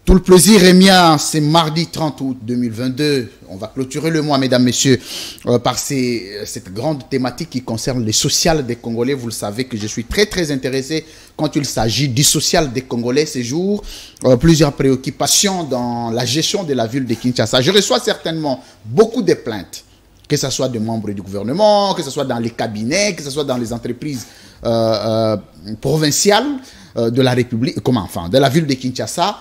Tout le plaisir est mien, c'est mardi 30 août 2022. On va clôturer le mois, mesdames, messieurs, par cette grande thématique qui concerne les sociales des Congolais. Vous le savez que je suis très intéressé quand il s'agit du social des Congolais ces jours. Plusieurs préoccupations dans la gestion de la ville de Kinshasa. Je reçois certainement beaucoup de plaintes, que ce soit des membres du gouvernement, que ce soit dans les cabinets, que ce soit dans les entreprises provinciales de la République, de la ville de Kinshasa.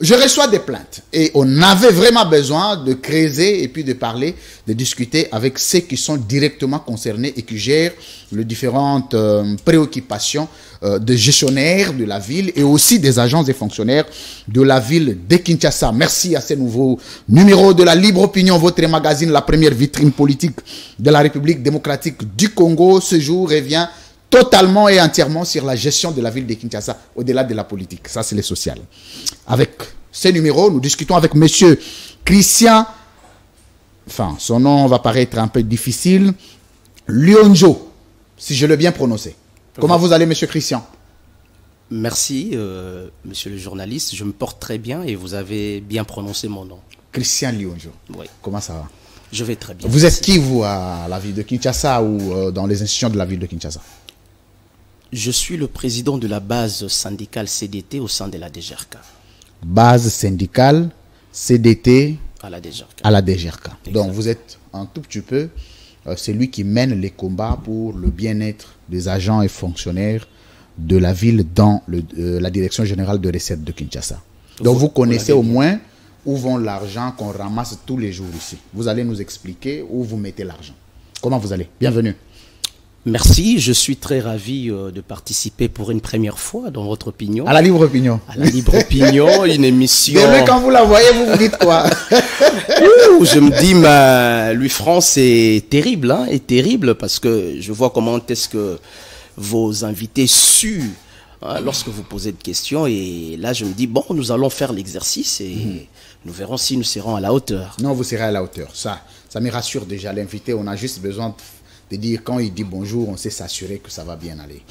Je reçois des plaintes et on avait vraiment besoin de creuser et puis de parler, de discuter avec ceux qui sont directement concernés et qui gèrent les différentes préoccupations de gestionnaires de la ville et aussi des agents et fonctionnaires de la ville de Kinshasa. Merci à ces nouveaux numéros de la Libre Opinion, votre magazine, la première vitrine politique de la République démocratique du Congo. Ce jour revient totalement et entièrement sur la gestion de la ville de Kinshasa, au-delà de la politique. Ça, c'est le social. Avec ces numéros, nous discutons avec monsieur Christian, son nom va paraître un peu difficile, Lionjo, si je l'ai bien prononcé. Comment vous allez, monsieur Christian? Merci, monsieur le journaliste. Je me porte très bien et vous avez bien prononcé mon nom. Christian Lionjo. Oui. Comment ça va? Je vais très bien. Vous êtes qui, vous, à la ville de Kinshasa ou dans les institutions de la ville de Kinshasa? Je suis le président de la base syndicale CDT au sein de la DGRK. Base syndicale CDT à la DGRK. À la DGRK. Donc vous êtes un tout petit peu celui qui mène les combats pour le bien-être des agents et fonctionnaires de la ville dans la direction générale de recettes de Kinshasa. Donc vous connaissez au moins où vont l'argent qu'on ramasse tous les jours ici. Vous allez nous expliquer où vous mettez l'argent. Comment vous allez? Bienvenue. Merci, je suis très ravi de participer pour une première fois dans votre opinion. À la Libre Opinion. À la Libre Opinion, une émission... Dès quand vous la voyez, vous vous dites quoi? Je me dis, Louis France est terrible, hein, est terrible parce que je vois comment est-ce que vos invités suent lorsque vous posez des questions. Et là, je me dis, bon, nous allons faire l'exercice et nous verrons si nous serons à la hauteur. Non, vous serez à la hauteur. Ça me rassure déjà. L'invité, on a juste besoin de dire quand il dit bonjour, on sait s'assurer que ça va bien aller.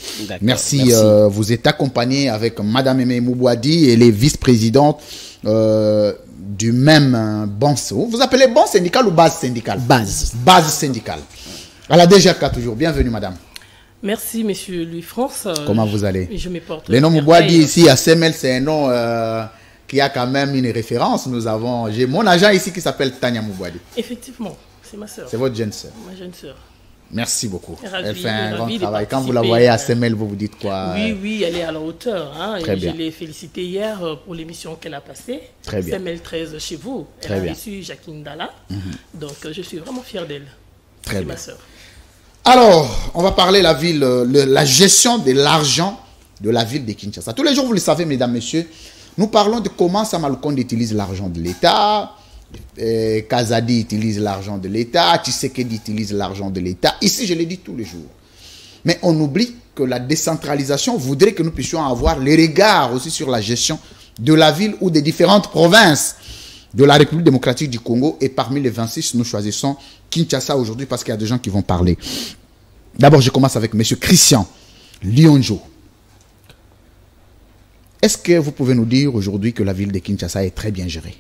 Merci. Vous êtes accompagné avec Madame Aimé Moubouadi et les vice-présidentes du même vous appelez bon syndical ou base syndicale? Base. Base syndicale. À la DGRK toujours. Bienvenue, madame. Merci, monsieur Louis-France. Comment vous allez? Je me porte. Le nom Moubouadi ici à SML, c'est un nom qui a quand même une référence. J'ai mon agent ici qui s'appelle Tania Moubouadi. Effectivement, c'est ma soeur. C'est votre jeune soeur. Ma jeune soeur. Merci beaucoup. Elle fait un grand travail. Quand vous la voyez à SML, vous vous dites quoi? Oui, elle est à la hauteur. Hein, Très bien. Je l'ai félicitée hier pour l'émission qu'elle a passée. Très bien. SML 13 chez vous. Elle a reçu Jacqueline Dalla. Donc, je suis vraiment fier d'elle. Très bien. Ma soeur. Alors, on va parler la gestion de l'argent de la ville de Kinshasa. Tous les jours, vous le savez, mesdames, messieurs, nous parlons de comment Samalukonde utilise l'argent de l'État. Kazadi utilise l'argent de l'État, Tshisekedi utilise l'argent de l'État. Ici, je le dis tous les jours. Mais on oublie que la décentralisation voudrait que nous puissions avoir les regards aussi sur la gestion de la ville ou des différentes provinces de la République démocratique du Congo. Et parmi les 26, nous choisissons Kinshasa aujourd'hui parce qu'il y a des gens qui vont parler. D'abord, je commence avec M. Christian Lionjo. Est-ce que vous pouvez nous dire aujourd'hui que la ville de Kinshasa est très bien gérée?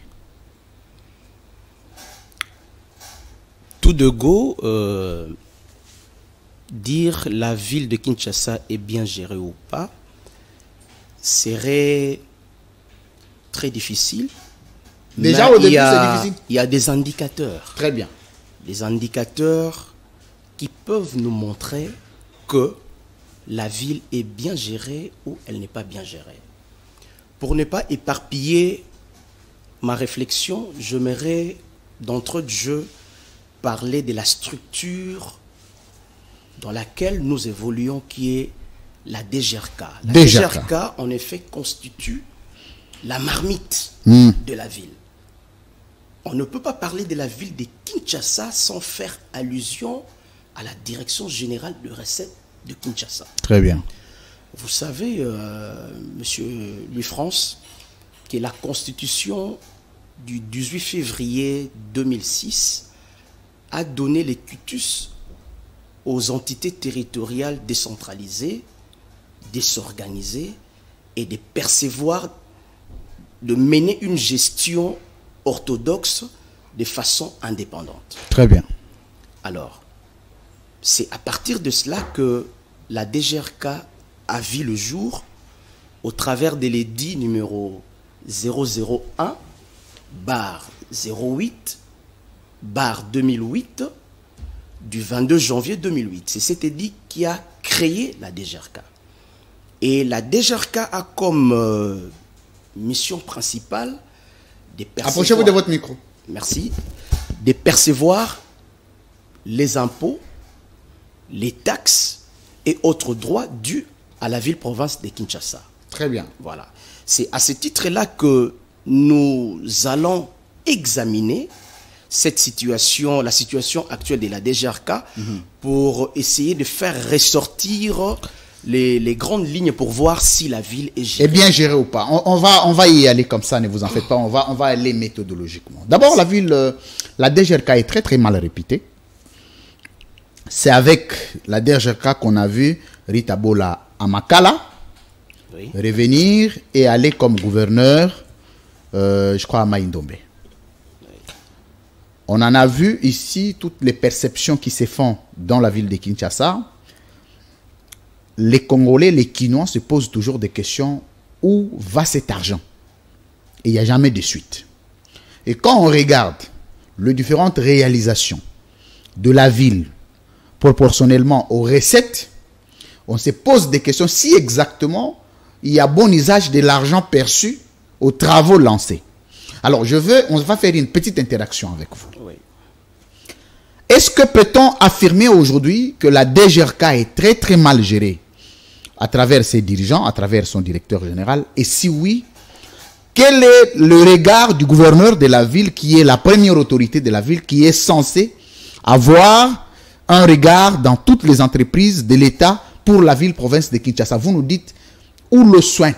Tout de go, dire la ville de Kinshasa est bien gérée ou pas serait très difficile. Déjà au début, c'est difficile. Il y a des indicateurs. Très bien. Des indicateurs qui peuvent nous montrer que la ville est bien gérée ou elle n'est pas bien gérée. Pour ne pas éparpiller ma réflexion, j'aimerais d'entrée de jeu parler de la structure dans laquelle nous évoluons, qui est la DGRK. La DGRK, en effet, constitue la marmite de la ville. On ne peut pas parler de la ville de Kinshasa sans faire allusion à la direction générale de recettes de Kinshasa. Très bien. Vous savez, monsieur Louis-France, que la constitution du 18 février 2006 a donné les cutus aux entités territoriales décentralisées de s'organiser et de percevoir de mener une gestion orthodoxe de façon indépendante. Très bien. Alors, c'est à partir de cela que la DGRK a vu le jour au travers de l'édit numéro 001/08/2008 du 22 janvier 2008. C'est cet édit qui a créé la DGRK. Et la DGRK a comme mission principale de percevoir... Approchez-vous de votre micro. Merci. De percevoir les impôts, les taxes et autres droits dus à la ville-province de Kinshasa. Très bien. Voilà. C'est à ce titre-là que nous allons examiner cette situation, la situation actuelle de la DGRK, pour essayer de faire ressortir les grandes lignes pour voir si la ville est gérée. Est bien gérée ou pas. On va y aller comme ça, ne vous en faites pas. On va aller méthodologiquement. D'abord, la ville, la DGRK est très très mal réputée. C'est avec la DGRK qu'on a vu Rita Bola Amakala revenir et aller comme gouverneur, je crois, à Maïndombe. On en a vu ici toutes les perceptions qui se font dans la ville de Kinshasa. Les Congolais, les Kinois se posent toujours des questions. Où va cet argent? Et il n'y a jamais de suite. Et quand on regarde les différentes réalisations de la ville proportionnellement aux recettes, on se pose des questions si exactement il y a bon usage de l'argent perçu aux travaux lancés. Alors, on va faire une petite interaction avec vous. Oui. Est-ce que peut-on affirmer aujourd'hui que la DGRK est très très mal gérée à travers ses dirigeants, à travers son directeur général? Et si oui, quel est le regard du gouverneur de la ville, qui est la première autorité de la ville, qui est censé avoir un regard dans toutes les entreprises de l'État pour la ville-province de Kinshasa? Vous nous dites où le soin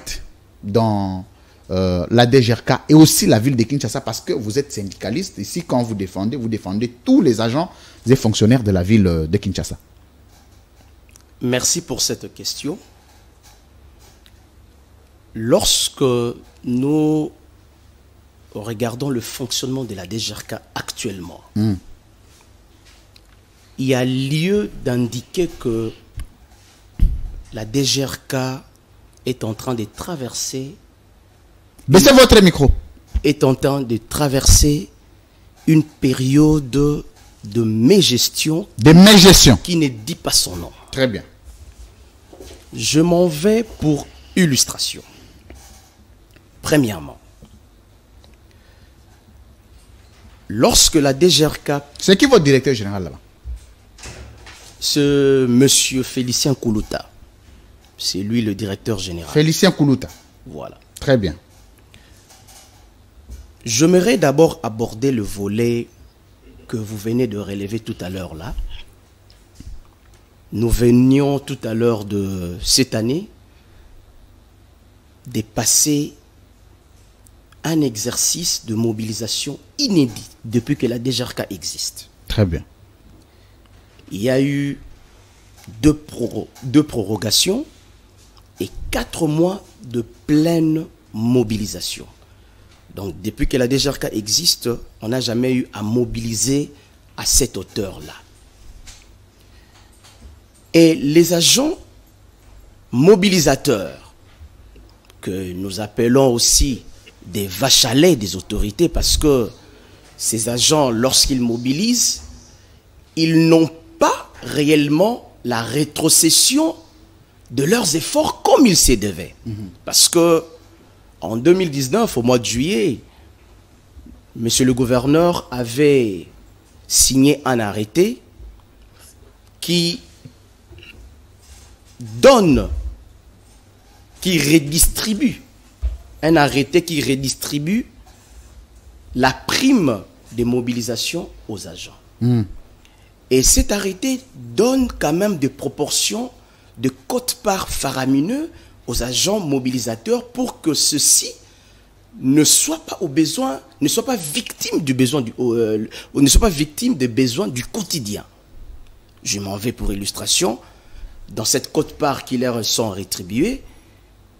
dans la DGRK et aussi la ville de Kinshasa, parce que vous êtes syndicaliste. Ici, quand vous défendez tous les agents et fonctionnaires de la ville de Kinshasa. Merci pour cette question. Lorsque nous regardons le fonctionnement de la DGRK actuellement, il y a lieu d'indiquer que la DGRK est en train de traverser... Baissez votre micro. Est en train de traverser une période de mégestion. De mégestion. Qui ne dit pas son nom. Très bien. Je m'en vais pour illustration. Premièrement, lorsque la DGRK... C'est qui votre directeur général là-bas? Ce monsieur Félicien Koulouta. C'est lui le directeur général. Félicien Koulouta. Voilà. Très bien. J'aimerais d'abord aborder le volet que vous venez de relever tout à l'heure là. Nous venions tout à l'heure de cette année de passer un exercice de mobilisation inédit depuis que la DGRK existe. Très bien. Il y a eu deux prorogations et 4 mois de pleine mobilisation. Donc, depuis que la DGRK existe, on n'a jamais eu à mobiliser à cette hauteur-là. Et les agents mobilisateurs, que nous appelons aussi des vaches à lait des autorités, parce que ces agents, lorsqu'ils mobilisent, ils n'ont pas réellement la rétrocession de leurs efforts comme il se devait. Parce que en 2019, au mois de juillet, monsieur le gouverneur avait signé un arrêté qui donne, qui redistribue, un arrêté qui redistribue la prime de mobilisation aux agents. Et cet arrêté donne quand même des proportions de quote-part faramineux aux agents mobilisateurs pour que ceux-ci ne soient pas au besoin, ne soient pas victimes du besoin ne soient pas victimes des besoins du quotidien. Je m'en vais pour illustration. Dans cette quote-part qui leur sont rétribuées,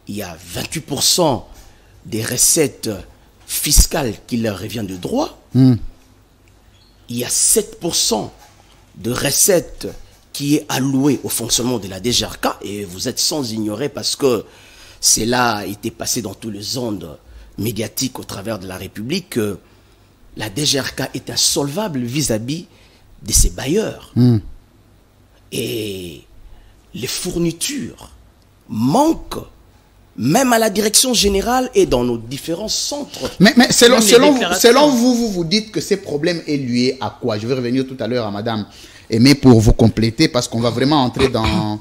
il y a 28% des recettes fiscales qui leur reviennent de droit, il y a 7% de recettes qui est alloué au fonctionnement de la DGRK, et vous êtes sans ignorer parce que cela a été passé dans toutes les ondes médiatiques au travers de la République, que la DGRK est insolvable vis-à-vis de ses bailleurs. Et les fournitures manquent même à la direction générale et dans nos différents centres. Mais selon vous, vous dites que ces problèmes est lié à quoi? Je vais revenir tout à l'heure à Madame Aimé pour vous compléter, parce qu'on va vraiment entrer dans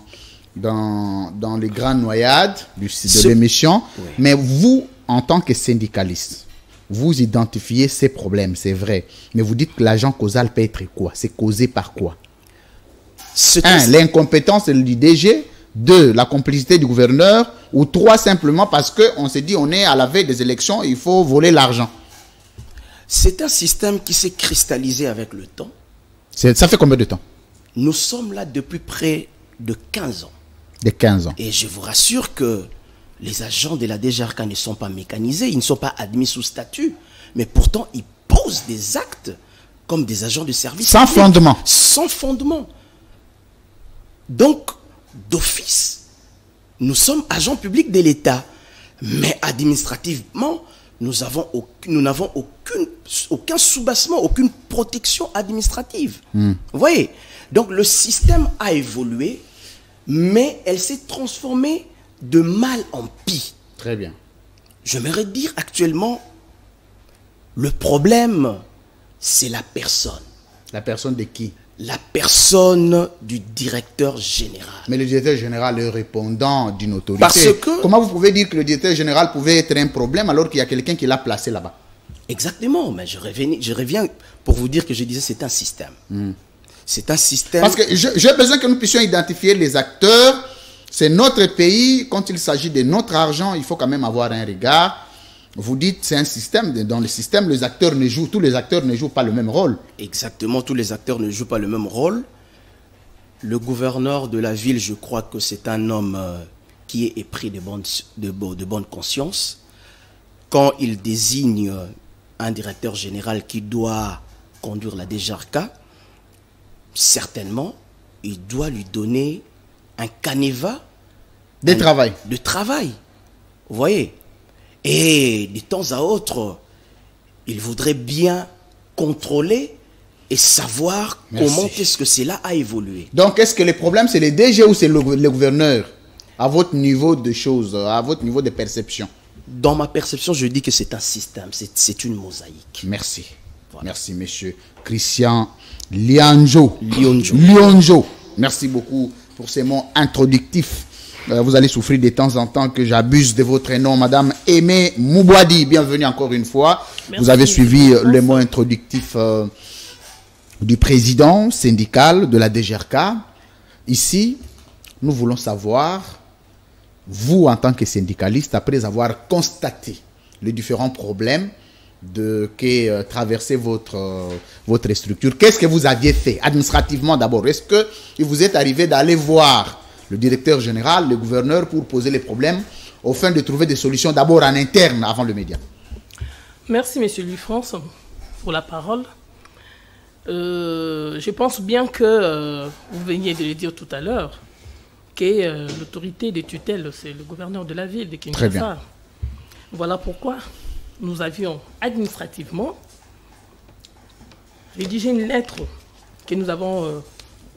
les grandes noyades de l'émission. Oui. Mais vous, en tant que syndicaliste, vous identifiez ces problèmes, c'est vrai. Mais vous dites que l'agent causal peut être quoi? C'est causé par quoi? 1, l'incompétence du DG. 2, la complicité du gouverneur. Ou 3, simplement parce qu'on s'est dit on est à la veille des élections, il faut voler l'argent. C'est un système qui s'est cristallisé avec le temps. Ça fait combien de temps? Nous sommes là depuis près de 15 ans. De 15 ans. Et je vous rassure que les agents de la DGRK ne sont pas mécanisés, ils ne sont pas admis sous statut. Mais pourtant, ils posent des actes comme des agents de service. Sans fondement. Sans fondement. Donc, d'office, nous sommes agents publics de l'État. Mais administrativement, nous n'avons aucun soubassement, aucune protection administrative. Vous voyez? Donc le système a évolué, mais elle s'est transformée de mal en pis. Très bien. J'aimerais dire actuellement, le problème, c'est la personne. La personne de qui? La personne du directeur général. Mais le directeur général est répondant d'une autorité. Parce que... Comment vous pouvez dire que le directeur général pouvait être un problème alors qu'il y a quelqu'un qui l'a placé là-bas? Exactement, mais je reviens pour vous dire que je disais c'est un système. C'est un système... Parce que j'ai besoin que nous puissions identifier les acteurs. C'est notre pays. Quand il s'agit de notre argent, il faut quand même avoir un regard. Vous dites c'est un système. Dans le système, tous les acteurs ne jouent pas le même rôle. Exactement, tous les acteurs ne jouent pas le même rôle. Le gouverneur de la ville, je crois que c'est un homme qui est épris de bonne conscience. Quand il désigne un directeur général qui doit conduire la DGRK, certainement, il doit lui donner un canevas de travail. Vous voyez? Et de temps à autre, il voudrait bien contrôler et savoir comment est-ce que cela a évolué. Donc, est-ce que le problème, c'est les DG ou c'est le gouverneur? À votre niveau de choses, à votre niveau de perception? Dans ma perception, je dis que c'est un système, c'est une mosaïque. Merci. Voilà. Merci, monsieur Christian Lionjo. Merci beaucoup pour ces mots introductifs. Vous allez souffrir de temps en temps que j'abuse de votre nom, Madame Aimé Moubouadi. Bienvenue encore une fois. Merci. Vous avez suivi les mots introductifs du président syndical de la DGRK. Ici, nous voulons savoir, vous en tant que syndicaliste, après avoir constaté les différents problèmes que traversait votre structure, qu'est-ce que vous aviez fait administrativement d'abord? Est-ce que vous êtes arrivé d'aller voir le directeur général, le gouverneur, pour poser les problèmes, au fin de trouver des solutions d'abord en interne avant le média? Merci, monsieur Louis-France, pour la parole. Je pense bien que vous veniez de le dire tout à l'heure, que l'autorité de tutelle, c'est le gouverneur de la ville de Kinshasa. Très bien. Voilà pourquoi nous avions administrativement rédigé une lettre que nous avons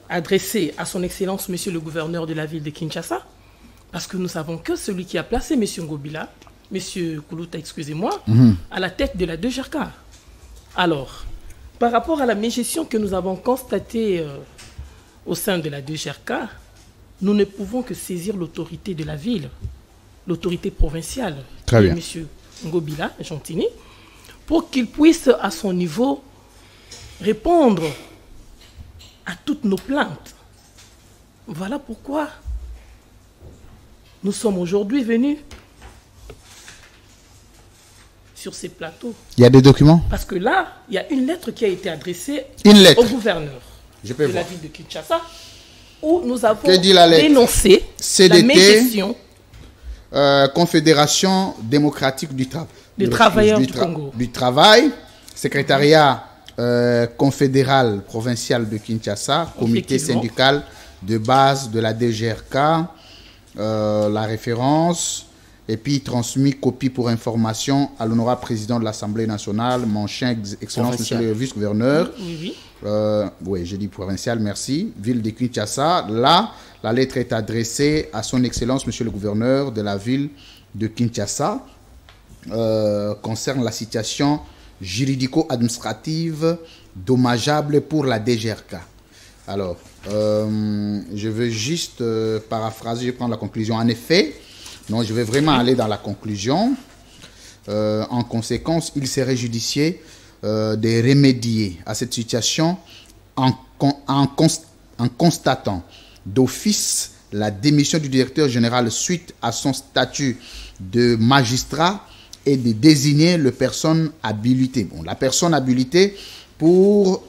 adressée à son Excellence, Monsieur le gouverneur de la ville de Kinshasa, parce que nous savons que celui qui a placé Monsieur Ngobila, Monsieur Koulouta, excusez-moi, à la tête de la DGRK. Alors, par rapport à la mégestion que nous avons constatée au sein de la DGRK, nous ne pouvons que saisir l'autorité de la ville, l'autorité provinciale, très bien, Monsieur Ngobila Gentini, pour qu'il puisse à son niveau répondre à toutes nos plaintes. Voilà pourquoi nous sommes aujourd'hui venus sur ces plateaux. Il y a des documents? Parce que là, il y a une lettre qui a été adressée au gouverneur de la ville de Kinshasa, où nous avons dénoncé la mégestion Confédération démocratique du travail. Des travailleurs du Congo. Du travail, secrétariat confédéral provincial de Kinshasa, comité syndical de base de la DGRK, la référence, et puis transmis copie pour information à l'honorable président de l'Assemblée nationale, mon cher Excellence Monsieur le vice-gouverneur. Oui. Oui, j'ai dit provincial, merci. Ville de Kinshasa. Là, la lettre est adressée à son Excellence Monsieur le gouverneur de la ville de Kinshasa. Concerne la situation juridico-administrative dommageable pour la DGRK. Alors, je veux juste paraphraser, je vais prendre la conclusion. En effet, non, je vais vraiment aller dans la conclusion. En conséquence, il serait judicieux de remédier à cette situation en constatant d'office la démission du directeur général suite à son statut de magistrat et de désigner le personne habilitée. Bon, la personne habilitée pour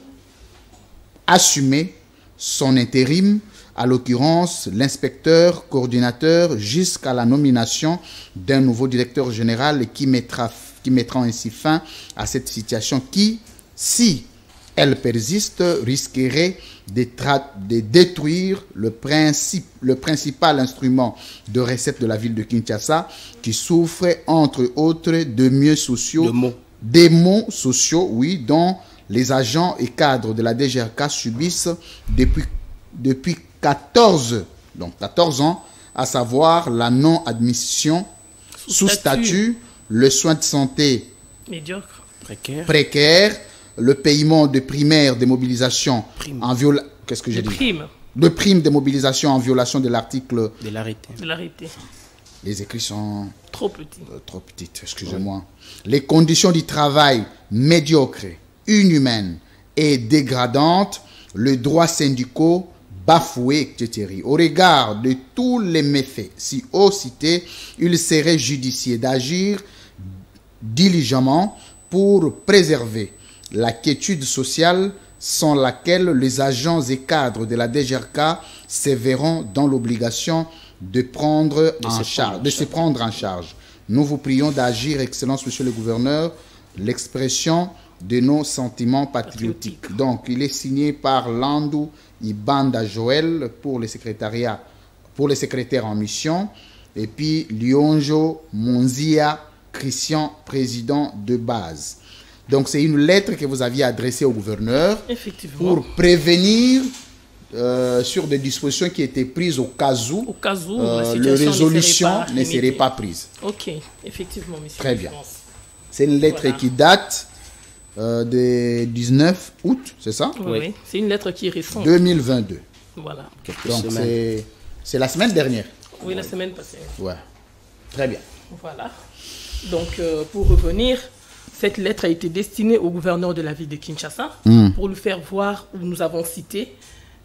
assumer son intérim, à l'occurrence l'inspecteur coordinateur, jusqu'à la nomination d'un nouveau directeur général qui mettra ainsi fin à cette situation qui, si elle persiste, risquerait de détruire le principal instrument de recette de la ville de Kinshasa, qui souffre entre autres de des maux sociaux, oui, dont les agents et cadres de la DGRK subissent depuis 14 ans, à savoir la non-admission sous statut, le soin de santé médiocre, précaire, le paiement de primaires de mobilisation en violation. Qu'est-ce que j'ai dit? De primes de mobilisation en violation de l'article de l'arrêté. Les écrits sont trop petits. Trop petites, excusez-moi. Ouais. Les conditions du travail médiocres, inhumaines et dégradantes, le droit syndicaux bafoué, etc. Au regard de tous les méfaits si haut cités, il serait judicieux d'agir diligemment pour préserver la quiétude sociale sans laquelle les agents et cadres de la DGRK se verront dans l'obligation de se prendre en charge. Nous vous prions d'agir, Excellence Monsieur le Gouverneur, l'expression de nos sentiments patriotiques. Donc, il est signé par Landou Ibanda Joël pour les secrétaires en mission, et puis Lionjo Monzia Christian, président de base. Donc, c'est une lettre que vous aviez adressée au gouverneur pour prévenir sur des dispositions qui étaient prises au cas où la résolution ne serait pas prise. Ok, effectivement, monsieur. Très bien. C'est une lettre qui date du 19 août, c'est ça? Oui, c'est une lettre qui est récente. 2022. Voilà. Donc, c'est la semaine dernière. Oui, la semaine passée. Ouais. Très bien. Voilà. Donc, pour revenir, cette lettre a été destinée au gouverneur de la ville de Kinshasa pour lui faire voir où nous avons cité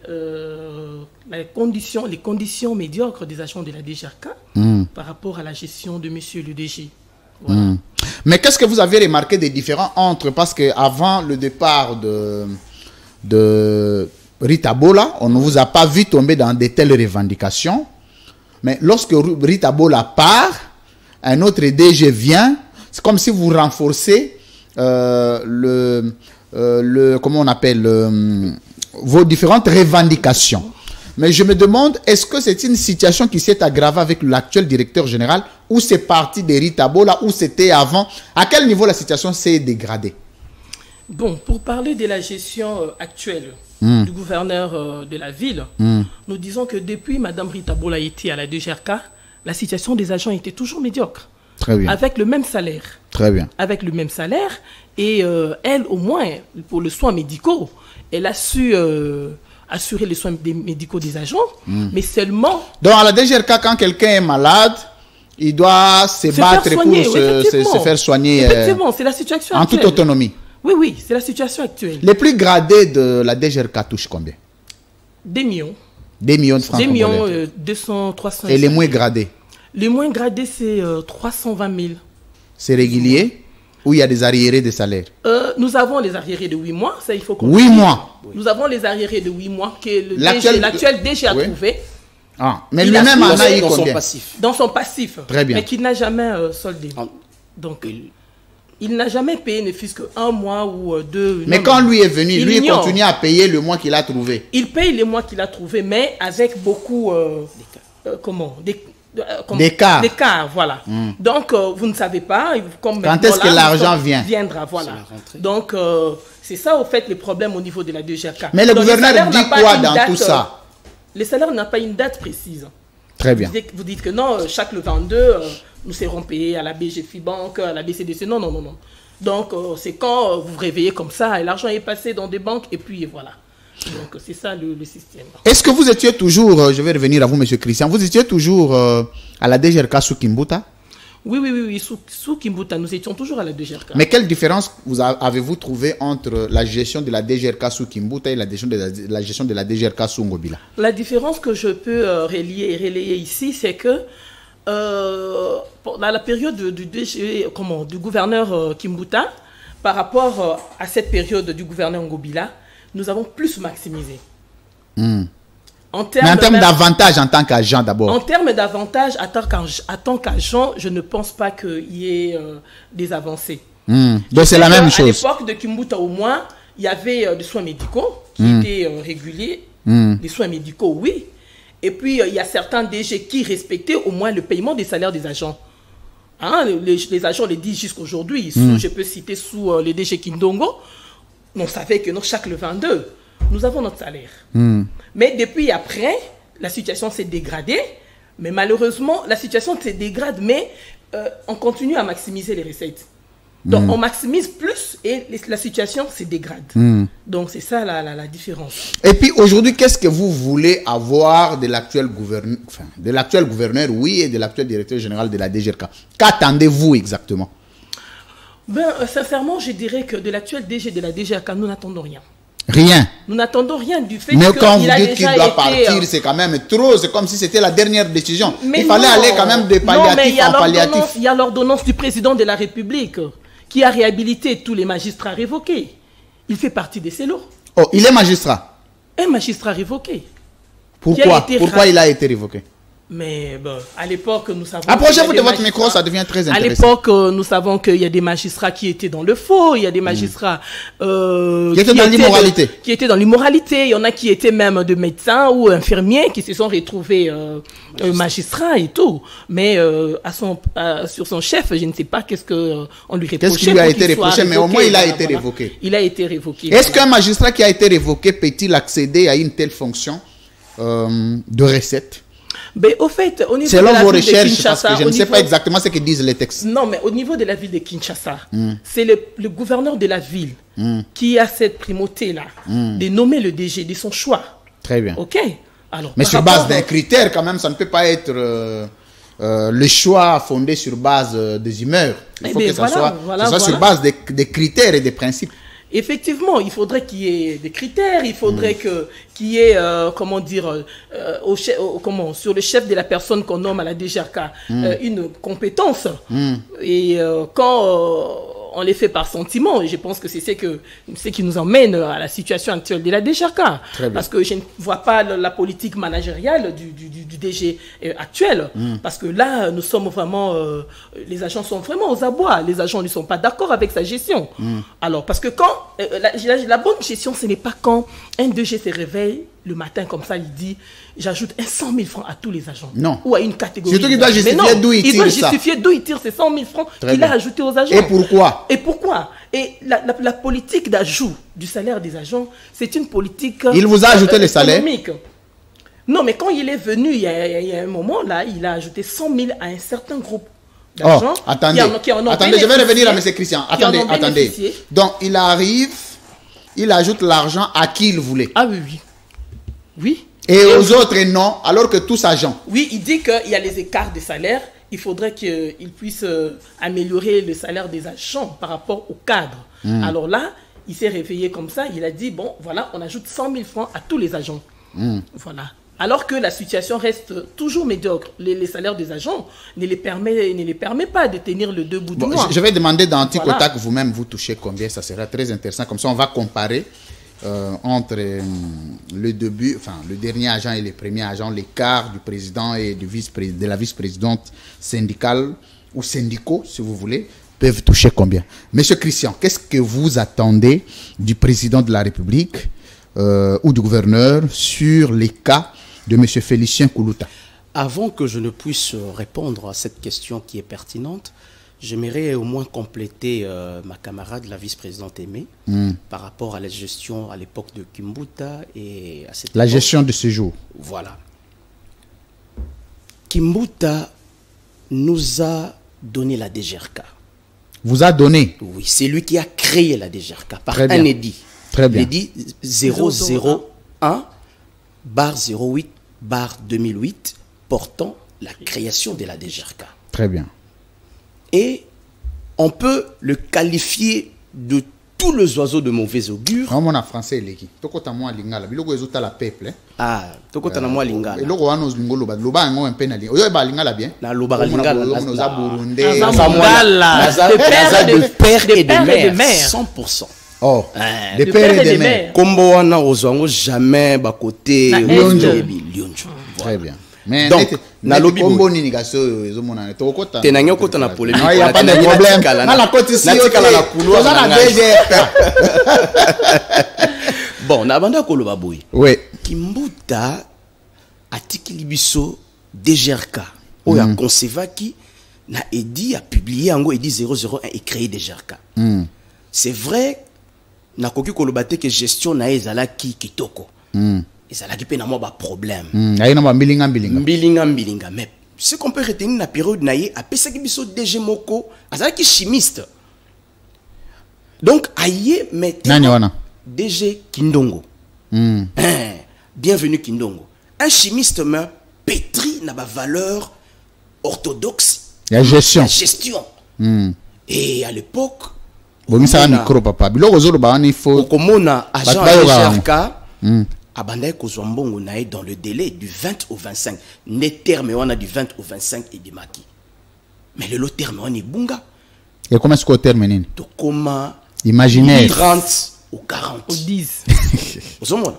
les conditions médiocres des agents de la DGRK par rapport à la gestion de monsieur le DG. Voilà. Mais qu'est-ce que vous avez remarqué des différents entre, parce qu'avant le départ de Rita Bola, on ne vous a pas vu tomber dans de telles revendications, mais lorsque Rita Bola part, un autre DG vient, c'est comme si vous renforcez comment on appelle, vos différentes revendications. Mais je me demande, est-ce que c'est une situation qui s'est aggravée avec l'actuel directeur général, ou c'est parti de Rita Bola, ou c'était avant? À quel niveau la situation s'est dégradée? Bon, pour parler de la gestion actuelle du gouverneur de la ville, nous disons que depuis Mme Rita Bola était à la DGRK, la situation des agents était toujours médiocre. Très bien. Avec le même salaire. Très bien. Avec le même salaire. Et elle, au moins, pour les soins médicaux, elle a su assurer les soins médicaux des agents, mais seulement... Donc, à la DGRK, quand quelqu'un est malade, il doit se battre pour se faire soigner. Effectivement, c'est la situation actuelle. En toute autonomie. Oui, c'est la situation actuelle. Les plus gradés de la DGRK touchent combien? 2 millions. 2 millions de francs. 2 millions 200, 300. Et les moins gradés? Les moins gradés, c'est 320 000. C'est régulier? Ou il y a des arriérés de salaire? Nous avons les arriérés de 8 mois, ça il faut qu'on 8 mois? Nous avons les arriérés de 8 mois que l'actuel DG a trouvé Ah, mais Il a lui-même en a soulevé eu dans son combien? passif. Dans son passif. Très bien. Mais qu'il n'a jamais soldé. En- Donc, il n'a jamais payé ne fût-ce qu'un mois ou deux. Mais Non, quand non. lui est venu, Il lui il ignore. continue à payer le mois qu'il a trouvé. Il paye les mois qu'il a trouvés, mais avec beaucoup D'écart. d'écart, voilà. Donc, vous ne savez pas, comme Quand maintenant, est-ce que là, l'argent nous vient? Viendra, voilà. C'est la rentrée. Donc, c'est ça, au fait, le problème au niveau de la DGRK. Mais le Donc, gouverneur salaire dit n'a pas quoi une dans date, tout ça? Les salaires n'ont pas une date précise. Très bien. Vous dites que non, chaque le 22, nous serons payés à la BGFI Banque, à la BCDC. Non, non, non, non. Donc, c'est quand vous vous réveillez comme ça et l'argent est passé dans des banques et puis voilà. Donc, c'est ça le système. Est-ce que vous étiez toujours, je vais revenir à vous, monsieur Christian, vous étiez toujours à la DGRK sous Kimbuta? Oui. Sous Kimbuta, nous étions toujours à la DGRK. Mais quelle différence avez-vous trouvé entre la gestion de la DGRK sous Kimbuta et la gestion de la DGRK sous Ngobila? La différence que je peux relayer ici, c'est que dans la période du gouverneur Kimbuta, par rapport à cette période du gouverneur Ngobila, nous avons plus maximisé. Mais en termes termes d'avantages en tant qu'agent d'abord. En termes d'avantages, en tant qu'agent, je ne pense pas qu'il y ait des avancées. Donc c'est la même chose. À l'époque de Kimbuta, au moins, il y avait des soins médicaux qui étaient réguliers. Des soins médicaux, oui. Et puis, il y a certains DG qui respectaient au moins le paiement des salaires des agents. Hein, les agents le disent jusqu'aujourd'hui. Je peux citer sous les DG Kindongo. On savait que chaque le 22, nous avons notre salaire. Mais depuis après, la situation s'est dégradée. Mais malheureusement, la situation se dégrade, mais on continue à maximiser les recettes. Donc, on maximise plus et la situation se dégrade. Donc, c'est ça la différence. Et puis, aujourd'hui, qu'est-ce que vous voulez avoir de l'actuel gouverneur, oui, et de l'actuel directeur général de la DGRK? Qu'attendez-vous exactement? Sincèrement, je dirais que de l'actuel DG de la DGRK, nous n'attendons rien. Rien. Nous n'attendons rien du fait Mais qu'il quand vous a dites qu'il déjà doit été, partir, c'est quand même trop. C'est comme si c'était la dernière décision. Mais il fallait non. aller quand même de palliatif en palliatif. Il y a l'ordonnance du président de la République qui a réhabilité tous les magistrats révoqués. Il fait partie de ces lots. Oh, il est magistrat. Un magistrat révoqué. Pourquoi il a été révoqué? Mais bon, à l'époque, nous savons... Approchez-vous de votre micro, ça devient très intéressant. À l'époque, nous savons qu'il y a des magistrats qui étaient dans le faux, il y a des magistrats qui étaient dans l'immoralité. Qui étaient dans l'immoralité. Il y en a qui étaient même de médecins ou infirmiers qui se sont retrouvés magistrats et tout. Mais sur son chef, je ne sais pas qu'est-ce qu'on lui reprochait. Qu'est-ce qui lui a été reproché, mais au moins il a été révoqué. Il a été révoqué. Est-ce qu'un magistrat qui a été révoqué peut-il accéder à une telle fonction de recette? Mais au fait, au niveau selon de la vos ville de recherches, Kinshasa, parce que je ne sais pas exactement ce que disent les textes. Non, mais au niveau de la ville de Kinshasa, c'est le gouverneur de la ville qui a cette primauté-là de nommer le DG de son choix. Très bien. Ok. Alors, mais sur base d'un critère, quand même, ça ne peut pas être le choix fondé sur base des humeurs. Il faut que ça soit sur base des critères et des principes. Effectivement, il faudrait qu'il y ait des critères, il faudrait qu'il y ait, sur le chef de la personne qu'on nomme à la DGRK, une compétence. Et quand on les fait par sentiment, et je pense que c'est ce qui nous emmène à la situation actuelle de la DGRK. Parce que je ne vois pas la politique managériale du DG actuel. Parce que là, nous sommes vraiment... les agents sont vraiment aux abois. Les agents ne sont pas d'accord avec sa gestion. Alors, parce que quand... la bonne gestion, ce n'est pas quand un DG se réveille le matin comme ça, il dit j'ajoute 100 000 francs à tous les agents. Non. Ou à une catégorie. Surtout qu'il doit justifier d'où il tire ça. Il doit justifier d'où il tire ces 100 000 francs qu'il a ajoutés aux agents. Et pourquoi? Et la politique d'ajout du salaire des agents, c'est une politique... Il vous a ajouté les salaires? Non, mais quand il est venu, il y a un moment, là, il a ajouté 100 000 à un certain groupe d'agents. Oh, attendez, je vais revenir à M. Christian. Attendez. Donc, il arrive, il ajoute l'argent à qui il voulait. Ah oui. Oui. Et aux autres, non, alors que tous agents. Oui, il dit qu'il y a les écarts de salaire. Il faudrait qu'il puisse améliorer le salaire des agents par rapport au cadre. Alors là, il s'est réveillé comme ça. Il a dit, bon, voilà, on ajoute 100 000 francs à tous les agents. Voilà. Alors que la situation reste toujours médiocre. Les salaires des agents ne les permet pas de tenir le deux bouts du mois. Je vais demander dans Tic au Tac, vous-même, vous touchez combien? Ça sera très intéressant. Comme ça, on va comparer. entre le début, enfin le dernier agent et le premier agent, l'écart du président et de la vice-présidente syndicale ou syndicaux, si vous voulez, peuvent toucher combien? Monsieur Christian, qu'est-ce que vous attendez du président de la République ou du gouverneur sur les cas de monsieur Félicien Koulouta? Avant que je ne puisse répondre à cette question qui est pertinente, j'aimerais au moins compléter ma camarade, la vice-présidente Aimée, par rapport à la gestion à l'époque de Kimbuta et à cette La époque. gestion de ce jour. Voilà. Kimbuta nous a donné la DGRK. Vous a donné. Oui, c'est lui qui a créé la DGRK par Très bien. un édit. Très bien. L'édit 001/08/2008 portant la création de la DGRK. Très bien. Et on peut le qualifier de tous les oiseaux de mauvais augure. On a français leki. Tokota moi lingala. Biloko ezota la peuple. Ah, tokota na moi lingala. Eloko wana ozlingo loba ngo un peu na lingala. Oyo ba lingala bien. Na loba lingala. Naza Burundi. De père et de mère. 100%. Oh, Ah, de père et de mère. Kombo wana ozwango jamais ba côté Lionjo. Lionjo. Très bien. Mais Donc, na lobby kombo nini gaso ezomona tokota. Te na nyoko na polémique. Il y a pas de problème. Na la côte ici. la couloir. Toza na DGRK. Bon, na banda koloba boy. Oui. Kimbuta atikili biso DGRK. Oya concevaki na edi a publié ango edi 001 et créé DGRK. C'est vrai na koki koloba te que gestion na ezalaki kitoko. Ezalaki pe na mo ba problème. Aina ba mbilinga. Mbilinga mais ce qu'on peut retenir na période na ye apesaki biso DG moko azalaki chimiste. Donc aye Nani wana? DG Kindongo. Bienvenue Kindongo. Un chimiste mais pétri na ba valeur orthodoxe. La gestion. La gestion. Et à l'époque, Bomisa micro papa. Biloko zolo ba il faut. Okomona agent DGRK abandai kozwa mbongo na ye dans le délai du 20 au 25. Ne terme wana du 20 au 25 et bimaki. Mais le lot terme wana bunga. Et comment est-ce qu'on termine? To koma Imaginaire. 30 ou 40. Au 10. Ozomona.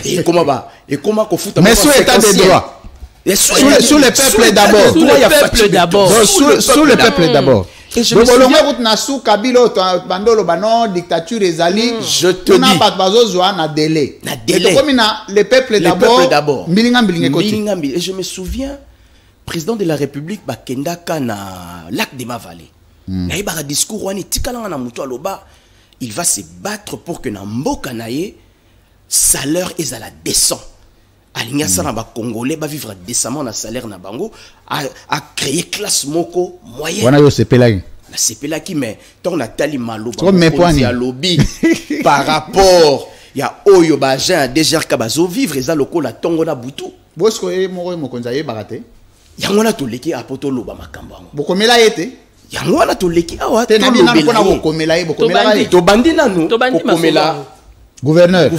Et comment ba? Et comment ko futa? Mais sous l'état des droits. Sous le peuple d'abord. Sous le peuple d'abord. Sous le peuple d'abord. Et je me souviens, dictature ezali. Je te dis. Na délai. Na délai. Le peuple d'abord. Et je me souviens, président de la République bakendaka na lac de Mavallée. Na yeba discours wani tikalanga na muto aloba, il va se battre pour que na mboka na ye salaire ezala décent. Alinga sana ba congolais ba vivre décemment na salaire na bango a créer classe moko moyenne. Wana yo sepelaki. Na sepelaki mais ton Nathalie Malo ba lobby par rapport ya oyo ba agent DGRK bazo vivre eza lokola tongo na butu. Bosko e moko mokonza ye barate. Yango na toleki apoto loba makambo yango. Bokomela yete. Yango na toleki awa te na bina mpona bokomela ye bokomela ye. To bandi nanu bokomela gouverneur.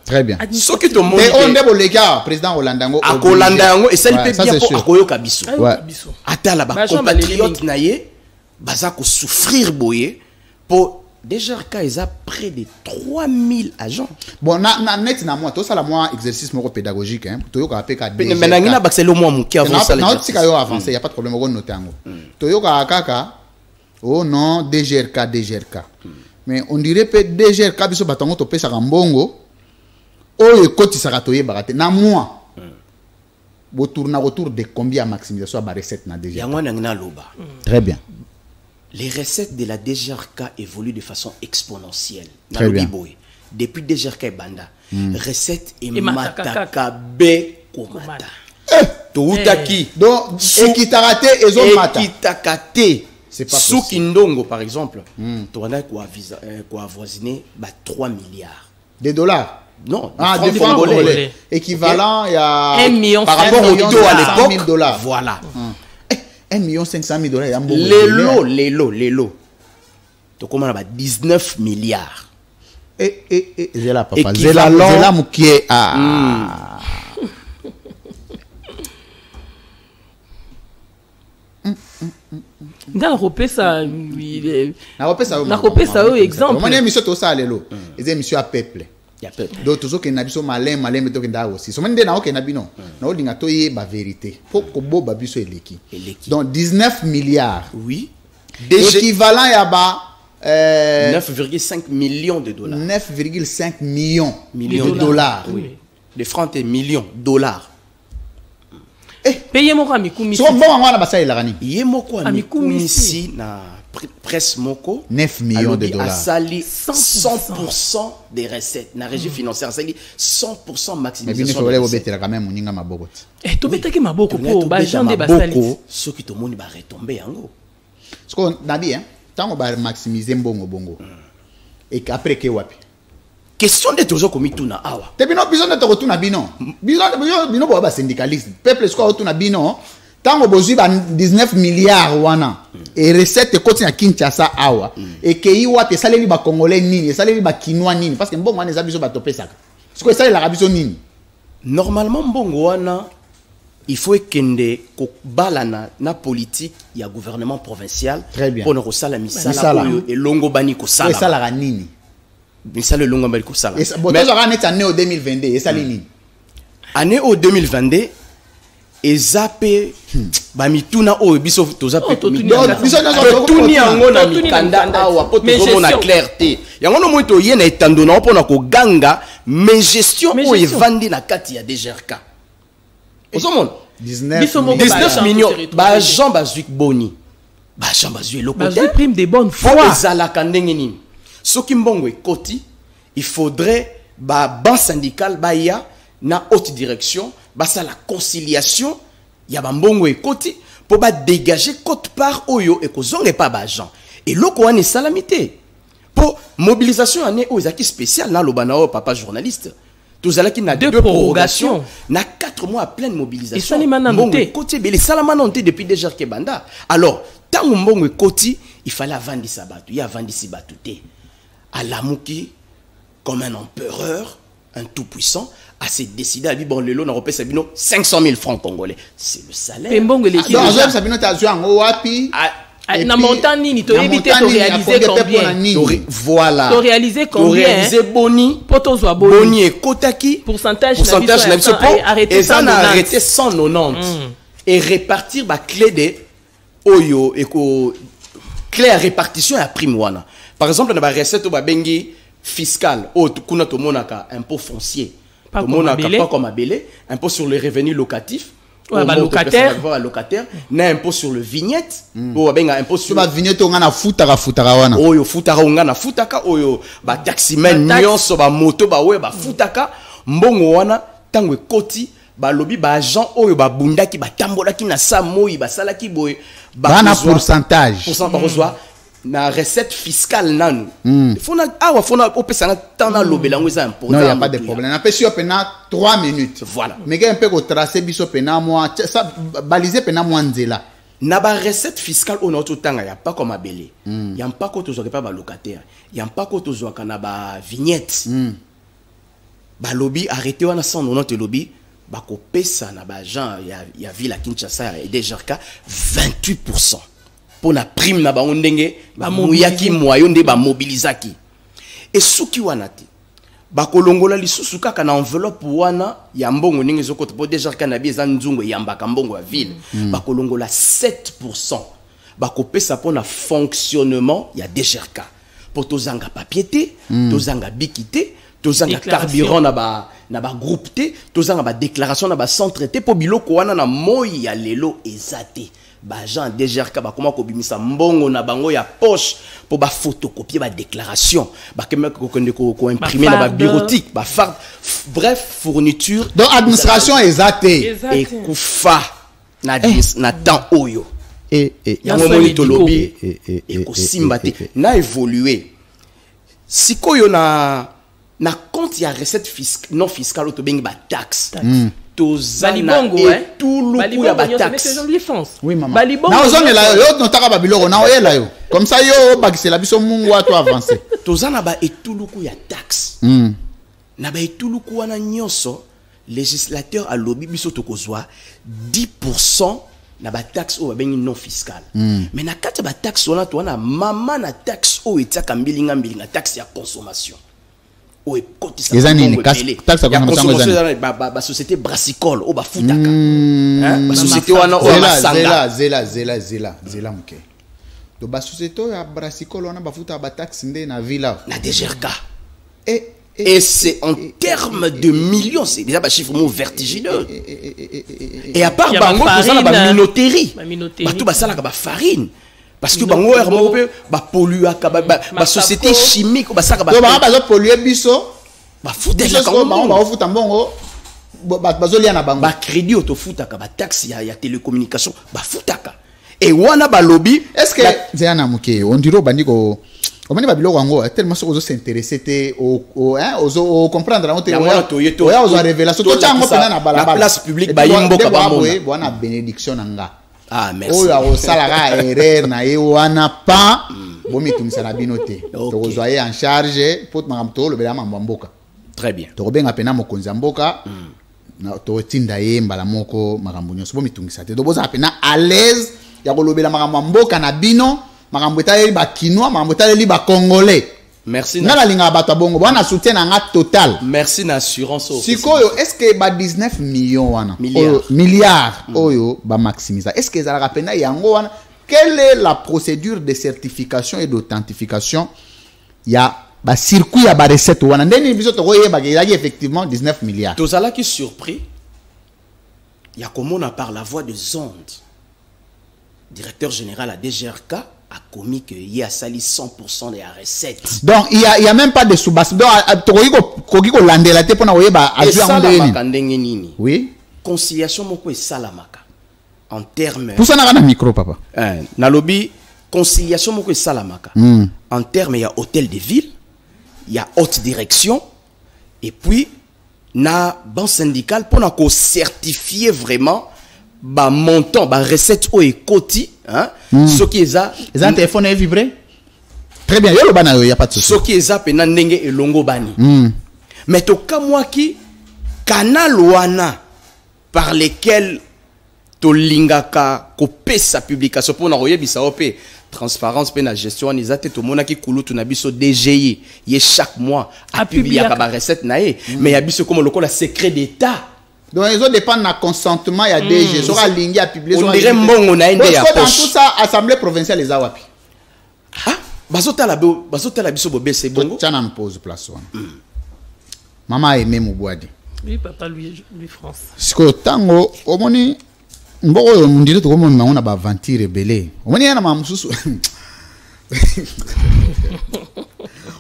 Très bien. Ce qui te montre. Et on est bon les gars, président Hollande. A Hollande et ça il peut bien pour akoyoka biso. Ouais. Ata la ba compatriote na ye baza ko souffrir boye pour DGRK ils a près de 3000 agents. Bon na net na moi tout ça la moi exercice moko pédagogique hein. Toyoka apeka DGRK. Mais na ngina baxelo moi muki avant ça. Na tika yo avancer, y a pas de problème on noter ngo. Toyoka kaka oh non DGRK. Mais on dirait que DGRK biso batango to pesa mbongo o ekoti sakatoye barate na moi retour de combien maximisation à recette na DGRK. Yango na loba. Très bien. Les recettes de la DGRK évoluent de façon exponentielle. Très bien. Depuis DGRK et Banda, recettes et mataka be komata. Toutaki. Donc ekitarate ezo mata. Ekitakate. C'est pas sous Kindongo par exemple, tu as quoi avoisiner 3 milliards de dollars. Non, de francs congolais. Équivalent il y a 1 million par rapport au taux à l'époque. $100,000. Voilà. 1,5 million. Les lots. Tu commences à 19 milliards. Zela papa. Zela mukie. Dans ça, na repesa exemple. Moi émission to ça lelo. eza émission à peuple. Ya peuple. Donc toujours que nabiso malin mais to kenda aussi. So mende na o ke nabino. Na o linga to ye ba vérité. Pour ko bo ba biso eleki. Donc 19 milliards. Oui. Équivalent ya ba 9,5 millions de dollars. 9,5 millions de dollars. Oui. De francs et millions de dollars. Payez mon ami Koumisi. So bon wana basa elagani. Yé moko ami Koumisi na presse moko 9 millions de dollars. A sali 100% des recettes. Na régie financière a sali 100% maximisation. Mais bien faut betela quand même muninga maboko. To betaki maboko po ba jande ba sali. Ceux qui to moni ba retomber yango. Ce qu'on a dit hein, tant on va maximiser bongo. Et après que wapi. Question de toujours comme tout na awa. Te bino besoin de to tuna bino. Bino bo ba syndicaliste. Peuple squad tuna bino. Tant on besoin ba 19 milliards wana. Et recette côté na Kinshasa awa. Et que yi wapi saleli ba congolais nini, saleli ba kinois nini parce que mbongo wana eza biso ba topé ça. Ce que ça la biso nini. Normalement mbongo wana il faut kende ko balana na politique ya gouvernement provincial pour ne kosala misala et longo bani ko sala. Ça la nini. Misala longo bani ko sala. Mais ça va net année au 2022 et ça nini. Année au 2022 ezape ba mituna o biso tozape biso tuni yango na mikanda awa po tozo na clarté. Yango no moto yena etando na pona ko ganga mais gestion o evandi na kati ya DGRK. Osomon 19 millions ba Jean Bazuik Boni ba Jean Bazuik lokote prime de bonne foi ezalaka ndenge nini soki mbongo ekoti il faudrait ba ban syndical ba ya na haute direction ba ça la conciliation ya ba mbongo ekoti pour ba dégager cote part oyo ekozonge pa ba Jean et loko wana salamité pour mobilisation année aux acquis spécial na lobana o papa journaliste. Tous allez qui n'a deux prorogations, n'a 4 mois à pleine mobilisation. Et côté belé salamanonté depuis déjà Kebanda. Alors, tant que côté, il fallait vendre sabatou, il y a vendu sabatouté. À Lamouki, comme un empereur, un tout puissant, a s'est décidé à lui bon le lot n'a repéré Sabino 500 000 francs congolais. C'est le salaire. Et bon l'équipe. Donc Sabino t'as joué en Oapi. Na montagne ni to éviter de réaliser combien. Voilà. To réaliser combien. To réaliser boni. Poto zo boni. Boni et kotaki. Pourcentage na biso arrêter 190. Et répartir ba clé de oyo et ko clé à répartition à prime wana. Par exemple na ba recette ba bengi fiscal o kuna to monaka impôt foncier. To monaka pas comme abelé, impôt sur les revenus locatifs. Ouais, locataire, na impôt sur le vignette, ou benga impôt sur la vignette on a futaka wana. Oyo futaka on a futaka oyo ba taximen nyonso ba moto ba we ba futaka mbongo wana tango koti ba lobi ba agent oyo ba bundaki ba tambolaki na sa moyi ba salaki boy ba na pourcentage na recette fiscale nanu. Fona awa fona opesanga tana lobelango za important. Non, il y a pas de problème. Na pesi opena 3 minutes. Voilà. Mais un peu ko tracer biso pena moi ça baliser pena moi nzela. Na ba recette fiscale on auto tanga ya pas comme abelé. Ya pas ko tozo pas ba locataire. Ya pas ko tozo kana ba vignette. Ba lobby arrêté wana 190 lobby ba ko pesa na ba gens ya ville à Kinshasa et DGRK 28%. Pour la prime na bango ndenge ba muyaki moyo nde ba mobilisaki et suki wana te ba kolongola lisusu kaka na enveloppe wana ya mbongo ndenge zokota po déjà kana bieza nzungu yambaka mbongo ya ville ba kolongola 7% ba kopesa pour na fonctionnement ya DGRK pour tozanga papier te tozanga bikité tozanga carburant na ba groupe te tozanga ba déclaration na ba centre te po biloko wana na moyi ya lelo ezate. Ba gens DGRK ba comment ko bimisa mbongo na bango ya poche pour ba photocopier ba déclaration ba ko imprimer na ba bureautique ba bref fourniture donc administration exaté et kufa na temps oyo et yango moni to lobby et ko simbate na évoluer sikoyo na compte ya recette non fiscale auto bengi ba taxe Balibongo tout le ya ba taxe. Oui maman. Balibongo. Na ozonga la yo notaka ba biloko na oyela yo. Comme ça yo bakisela biso mungu wa to avancer. Tozana ba etuluku ya taxe. Na ba etuluku wana nyonso législateur a lobby biso tokozwa 10% na ba taxe o ba bengi non fiscale. Mais na kati ba taxe wana to wana mama na taxe o etiaka mbilinga taxe ya consommation. o e kotisa Les années, mbongo taxe ebele. à Ya consommation consommation des ba société brassicole o ba futaka ba société wana o Zela, masanga zela mke. Do ba société ya brassicole wana bafuta ba taxe nde na villa. na DGRK. Et c'est en termes de millions, c'est déjà un chiffre vertigineux. Et à part bango, tout ça, la minoterie. Tout ça, la farine. Parce que bango, ba polluer, ba société chimique, ba ça, ba polluer biso. Ba foutre la ba foutre mbongo. Ba zolia na bango. Ba crédit auto foutaka, ba taxe ya télécommunication, ba foutaka. Et wana ba lobby. Est-ce que Zéana Mouké, on dirait au bandiko. On va dire tellement aux s'intéresser au comprendre aux révélations la place publique ba yimbo ka ba bona bénédiction nanga. Ah merci. O salaga erreur na ye wana pa bomi tumisa na binote. To zoyer en charge pour makamto le bela mboka. Très bien. To benga pena mokonzi mboka na to tinda ye mbala moko makambo nyonso bomi tumisa te. To boza pena à l'aise ya ko lobela makambo mboka na bino. Marambouta ba Kinois, Marambouta li ba Congolais. Merci. Nga la linga ba tabongo, ba na soutien na total. Merci na assurance. Sikoyo, est-ce que ba 19 millions wana? Milliards. Oyo ba maximiser. Est-ce que ça rapena yango wana? Quelle est la procédure de certification et d'authentification? Il y a ba circuit ya ba recette wana. Ndeni biso to koyeba ke yaki effectivement 19 milliards. Tozala qui surpris. Il y a comment on a par la voix de Zonde. Directeur général à DGRK a commis qu'il y a sali 100% des recettes. Donc il y a même pas de sous-basse. Donc ko landela te pona oyeba azui. Oui. Conciliation moko e salamaka. En termes pour ça na micro papa. Na lobby conciliation moko e salamaka. En termes il y a hôtel de ville, il y a haute direction et puis na banque syndicale pour na ko certifier vraiment ba montant ba recette o ekoti hein ce qui est ça un téléphone est vibré très bien yo lo bana yo y a pas de souci ce qui est ça pena ndenge elongo bani mais to kamwa ki canal wana par lesquels to lingaka ko pesa publication pour na oyebisa opé transparence pena gestion ni zate to mona ki kulutu na biso DGI ye chaque mois a publier ba recette na ye mais ya biso comme lokola secret d'état. Donc ils ont dépendre de consentement il y a DG sera ligne à publier on dirait mbongo na inde ya poche dans tout ça assemblée provinciale les awapi ah bazotala biso bobese bongo tchana me pose place wana mama aimé Mubwadi oui papa lui France siko tango omoni mboko yo mundile to komona mangona ba aventure belé omoni yana mamususu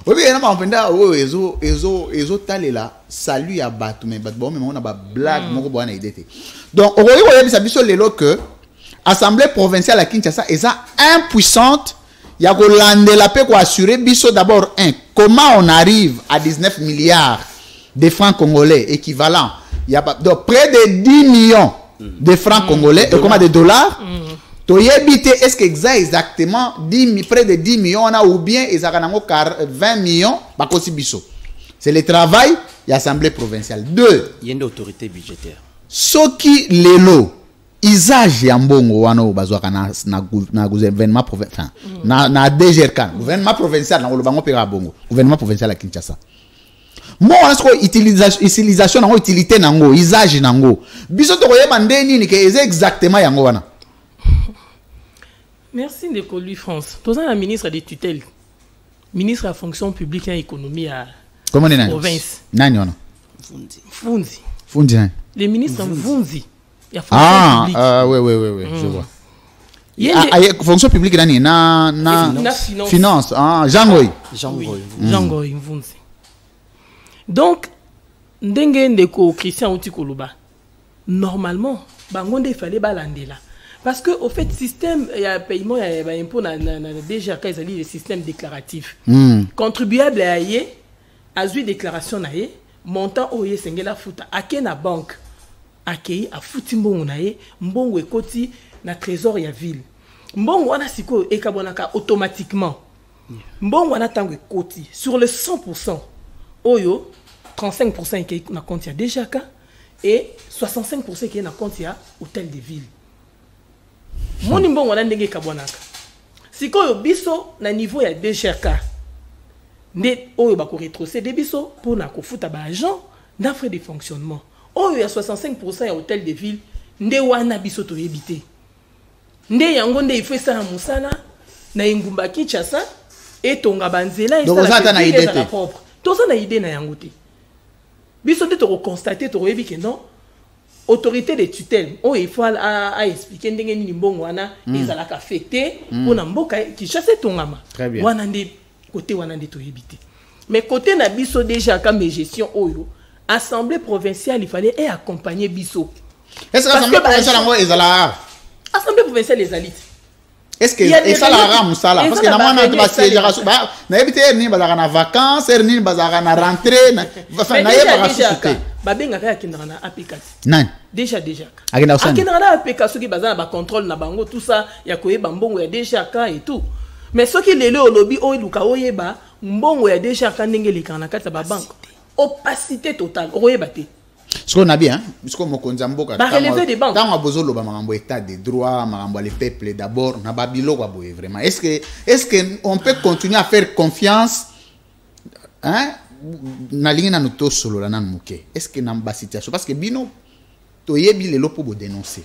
oui, il y a un peu de talela salut ya batu mais batu bon mais on a ba blague moko bona idée. Donc on voit biso lelo que assemblée provinciale à Kinshasa est impuissante ya ko landela pe ko assurer biso d'abord comment on arrive à 19 milliards de francs congolais équivalent il y a donc près de 10 millions de francs congolais et comment de dollars. Est-ce que exactement près de 10 millions ou bien 20 millions c'est le travail de l'Assemblée provinciale. 2. Il y a une autorité budgétaire. Ce qui l'élo, usage yambongo wano bazwaka na gouvernement provincial, na DGRK, gouvernement provincial na olobango pera bongo, gouvernement provincial à Kinshasa. Moi on a utilisation nango utilité nango, usage nango. Biso to koyeba ndeni ni ke exactement yango wana. Merci de lui France. Tous un ministre de tutelle, ministre à fonction publique et économie à province. Nanyona. Funzi. Funzi. Les ministres Funzi. Oui, je vois. Fonction publique na finance. Ah, Jean Goy Funzi. Donc ndenge ndeko Christian Outikoluba. Normalement, bangonde il fallait balandela. Parce que au fait système il y a paiement il y a impôt na déjà quand ils le système déclaratif. Contribuable à yé azui déclaration na yé montant oyé sengela futa ake na banque akei a futi mbongo na yé mbongo ekoti na trésor ya ville. Mbongo wana siko ekabonaka automatiquement. Mbongo wana tango ekoti sur le 100% oyo 35% qui na compte ya déjà et 65% qui est na compte ya hôtel de ville. Moni mbongo wana ndenge kabonaka. Sikoyo biso na niveau ya DGRK. nde oyo ba ko rétrocéder biso pour na ko futa ba agent na frais de fonctionnement oyo ya 65% ya hôtel de ville nde wana biso to yebité nde yango nde ifo ça na musala na ingumba Kinshasa et tonga banzela et ça na idée propre to ça na idée na yango te biso nde to constater to yebi que non autorité de tutelle oh il faut à expliquer ndenge nini mbongo wana ezalaka affecté pour na mboka Kinshasa tongama wana nde côté wana nde to yebité mais côté na biso déjà comme gestion oyo assemblée provinciale il fallait accompagner biso. Est-ce que l'assemblée provinciale en est là? Assemblée provinciale les élites. Est-ce que ça la rame ça là parce que normalement tu vas siéger na éviter ni bazaka na vacances ni bazaka na rentrée enfin na yeba société ba benga ka kindra na APK nan déjà akina na APK soki bazana ba contrôle na bango tout ça ya koyeba mbongo ya déjà ka et tout mais soki lelo lobby o luka oyeba mbongo ya déjà ka ndenge le kana kata ba banque opacité totale oyeba te. Ce qu'on a bien, parce que mokonza mboka dans besoin de makambo état de droit, makambo les peuples d'abord, na babilo kwa boye vraiment. Est-ce que on peut continuer à faire confiance hein na lingi na noto solo la nan muke. Est-ce que na ba situation parce que bino to yebi lelo pour bo dénoncer.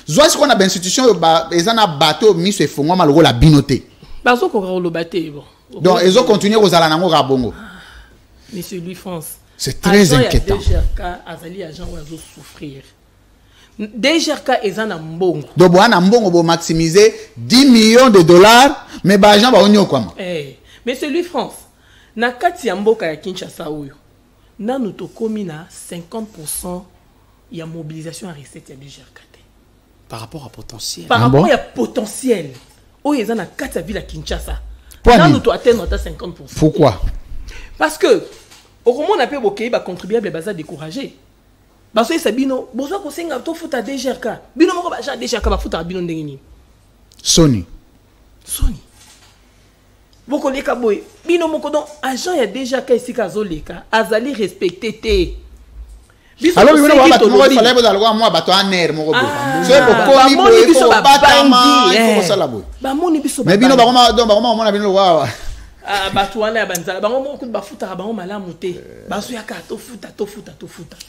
Zo est-ce qu'on a ben institution ba ezana bateau miso efongwa maloko la binoté. Bazo ko lo bateau bon. Donc ils ont continué aux ala nango rabongo. Monsieur Louis France. C'est très inquiétant. DGRK azali agent wa zo souffrir. DGRK ezana mbongo. Donc bwana mbongo bo maximiser 10 millions de dollars mais ba agent ba onyo kwama. Monsieur Louis France. Na kati ya mboka ya Kinshasa oyo. Nanu to komi na 50% ya mobilisation à recette ya DGRK. Par rapport à potentiel. Par rapport à potentiel. Oyo ezana kati ya ville ya Kinshasa. Nanu to atteindre ta 50%. Pourquoi? Parce que au moment on a pu ba contribuable baza décourager. Parce que c'est bino, bozo ko senga to futa DGRK. Bino moko ba DGRK ba futa bino ndenge ni. Sony. Boko leka boy. Bino moko don agent ya DGRK ici ka zo leka, azali respecté te. Alors bino ba bato moko fallait boza lwa moi bato aner moko bo. C'est boko mi boy ko batama, il faut ça la boy. Ba moni biso ba. Mais bino ba koma mona bino wa. Batuana banzala bango moko bafuta bango malamu te baso ya ka to futa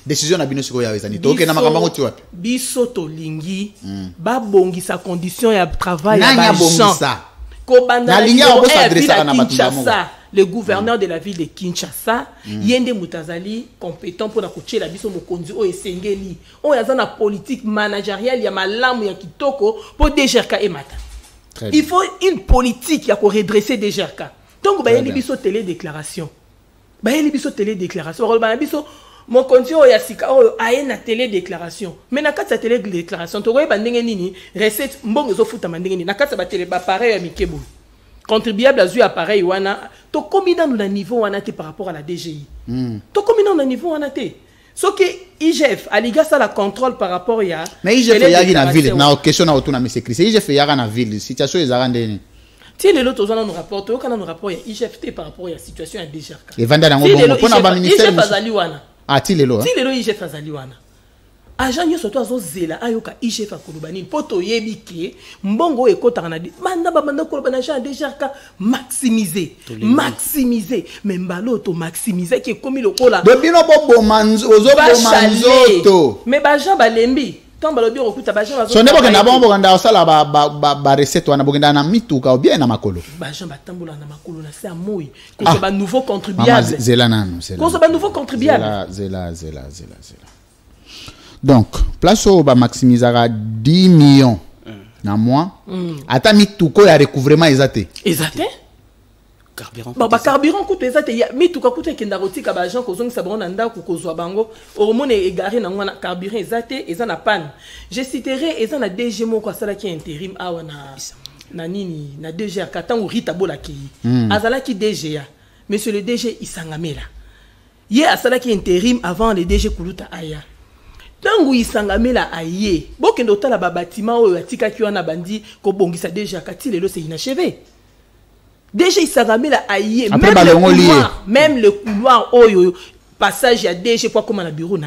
décision na bino siko ya ezani to ke na makambo ngoti wapi biso to lingi ba bongisa condition ya travail ya ba bongisa ko banda na lingi ya ko s'adresser na Kinshasa le gouverneur de la ville de Kinshasa yende mutazali compétent pour na kochela biso mokonzi o esengeli o yazana politique managériale ya malamu ya kitoko pour DGRK emata il faut une politique ya ko redresser DGRK. Donc, il y a une télédéclaration. Il y a une télédéclaration. Mon continue a une télédéclaration. Mais dans cette télédéclaration, tu vois, il recette, bon, ils ont foutu à mandengeni. Dans cette télédéclaration, il y a contribuable à ce appareil, tu combien dans le niveau par rapport à la DGI. Tu combien dans le niveau ce que IGF, Aliga, ça la contrôle par rapport à. Mais IGF, il y a une ville. Non, question à autour de mes secrets. IGF, il y a une ville. Situation est arrangée. Si les autres ont un rapport, tu as un rapport IGFT par rapport à la situation à DGRK. Et Vanda Nango, pour la ministère. IGF Azaliwana. Ah, ti lelo. Si lelo IGF Azaliwana. Agent yo surtout azo zela ayoka IGF akolubani poto yebiki mbongo ekota na di. Manda ba manda kolobana agent DGRK maximiser. Mais mbalo to maximiser qui komi lokola. Dobino bo manzo ozo bo manzo. Mais ba agent balembi. Tant que le recruta ba gens so ndebo kenda bombo kanda osala ba recette wana bokenda na mituka ou bien na makolo ba gens batambola na makolo na c'est amoyi ko so ba nouveau contribuable zela nanu zela ko so ba nouveau contribuable zela donc place au ba maximisera 10 millions na mois ata mituko ya recouvrement exacté carburant carburant coûte exact ya mituka coûte kenda rotika ba gens ko zongi sabona ndako ko zwa bango hormone égaré na ngwana carburant exact eza na panne je citerai eza na DG moko asala ki intérim awa na nini na DG katango Rita Bolaki azala ki DG ya monsieur le DG isangamela ye asala ki intérim avant le DG Kuluta aya tango isangamela aye bokendo tala ba bâtiment oyo atika ki wana bandi ko bongisa DG kati lelo c'est inachevé. Déjà, il s'est ramené à aïe. Même le couloir, passage à DG, quoi comme à la bureau,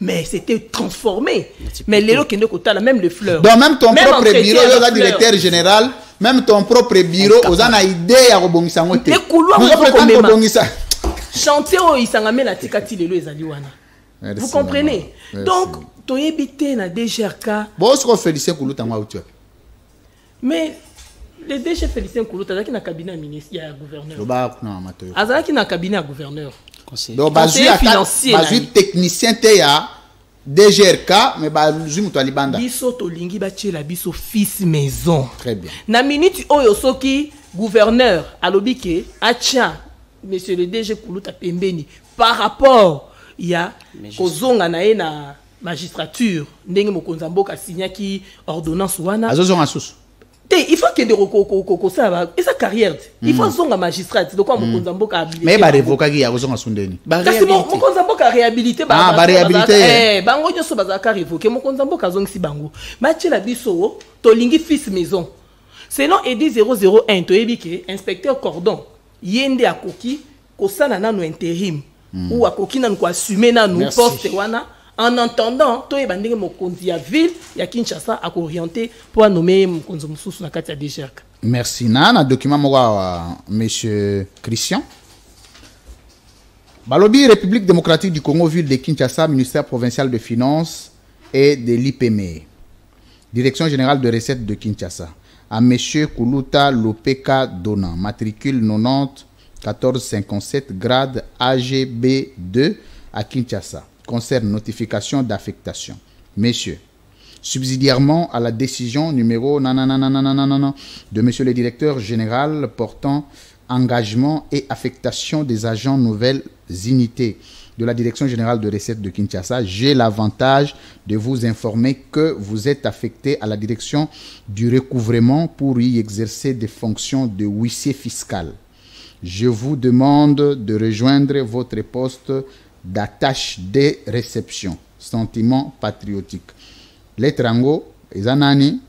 mais c'était transformé. Mais les lots qui ne coûtent même le fleur. Donc, même ton propre bureau, le directeur général, même ton propre bureau aux ana idée à rebongisa ngote les couloirs chanter au isangame la tikati lelo ezali wana. Vous comprenez? Donc toyebite na DGRK bon ce qu'on Félicien Kuluta ngwa utu mais le DG Félicien Kuluta azaki na cabinet ministre ya gouverneur loba non matoyo azaki na cabinet ya gouverneur donc bazui technicien te ya DGRK mais bazui muto alibanda biso tolingi batiela biso fils maison. Très bien. Na minute oyo soki gouverneur alobike acha monsieur le DG Kuluta pembeni par rapport ya kozonga na ye na magistrature ndenge mokonzi mboka signaki ordonnance wana azozonga susu il faut que de ça et sa carrière il faut zonga magistrat donc mokonzi mboka habilité mais ba révoquer ya kozonga sundeni kasi mokonzi mboka réhabilité ba réhabilité bango nyoso bazaka révoquer mokonzi mboka zongisi bango matchela biso tolingi fils maison selon ED 001 toyebi ke inspecteur cordon yende akoki kosala nanu intérim ou akoki nanu ko assumer nanu poste wana en entendant toyeba ndenge mokonzi ya ville ya Kinshasa a orienté pour nommer mokonzi mususu na kati ya DGRK. Merci na document moko monsieur Christian balobi République démocratique du Congo ville de Kinshasa ministère provincial de finances et de l'IPME direction générale de recettes de Kinshasa à monsieur Kuluta Lopeka Donan matricule 90 1457 grade AGB 2 à Kinshasa concerne notification d'affectation. Messieurs, subsidiairement à la décision numéro de monsieur le directeur général portant engagement et affectation des agents nouvelles unités de la direction générale de recettes de Kinshasa, j'ai l'avantage de vous informer que vous êtes affecté à la direction du recouvrement pour y exercer des fonctions de huissier fiscal. Je vous demande de rejoindre votre poste d'attache de réception. Sentiment patriotique. Letrango, Ezanani,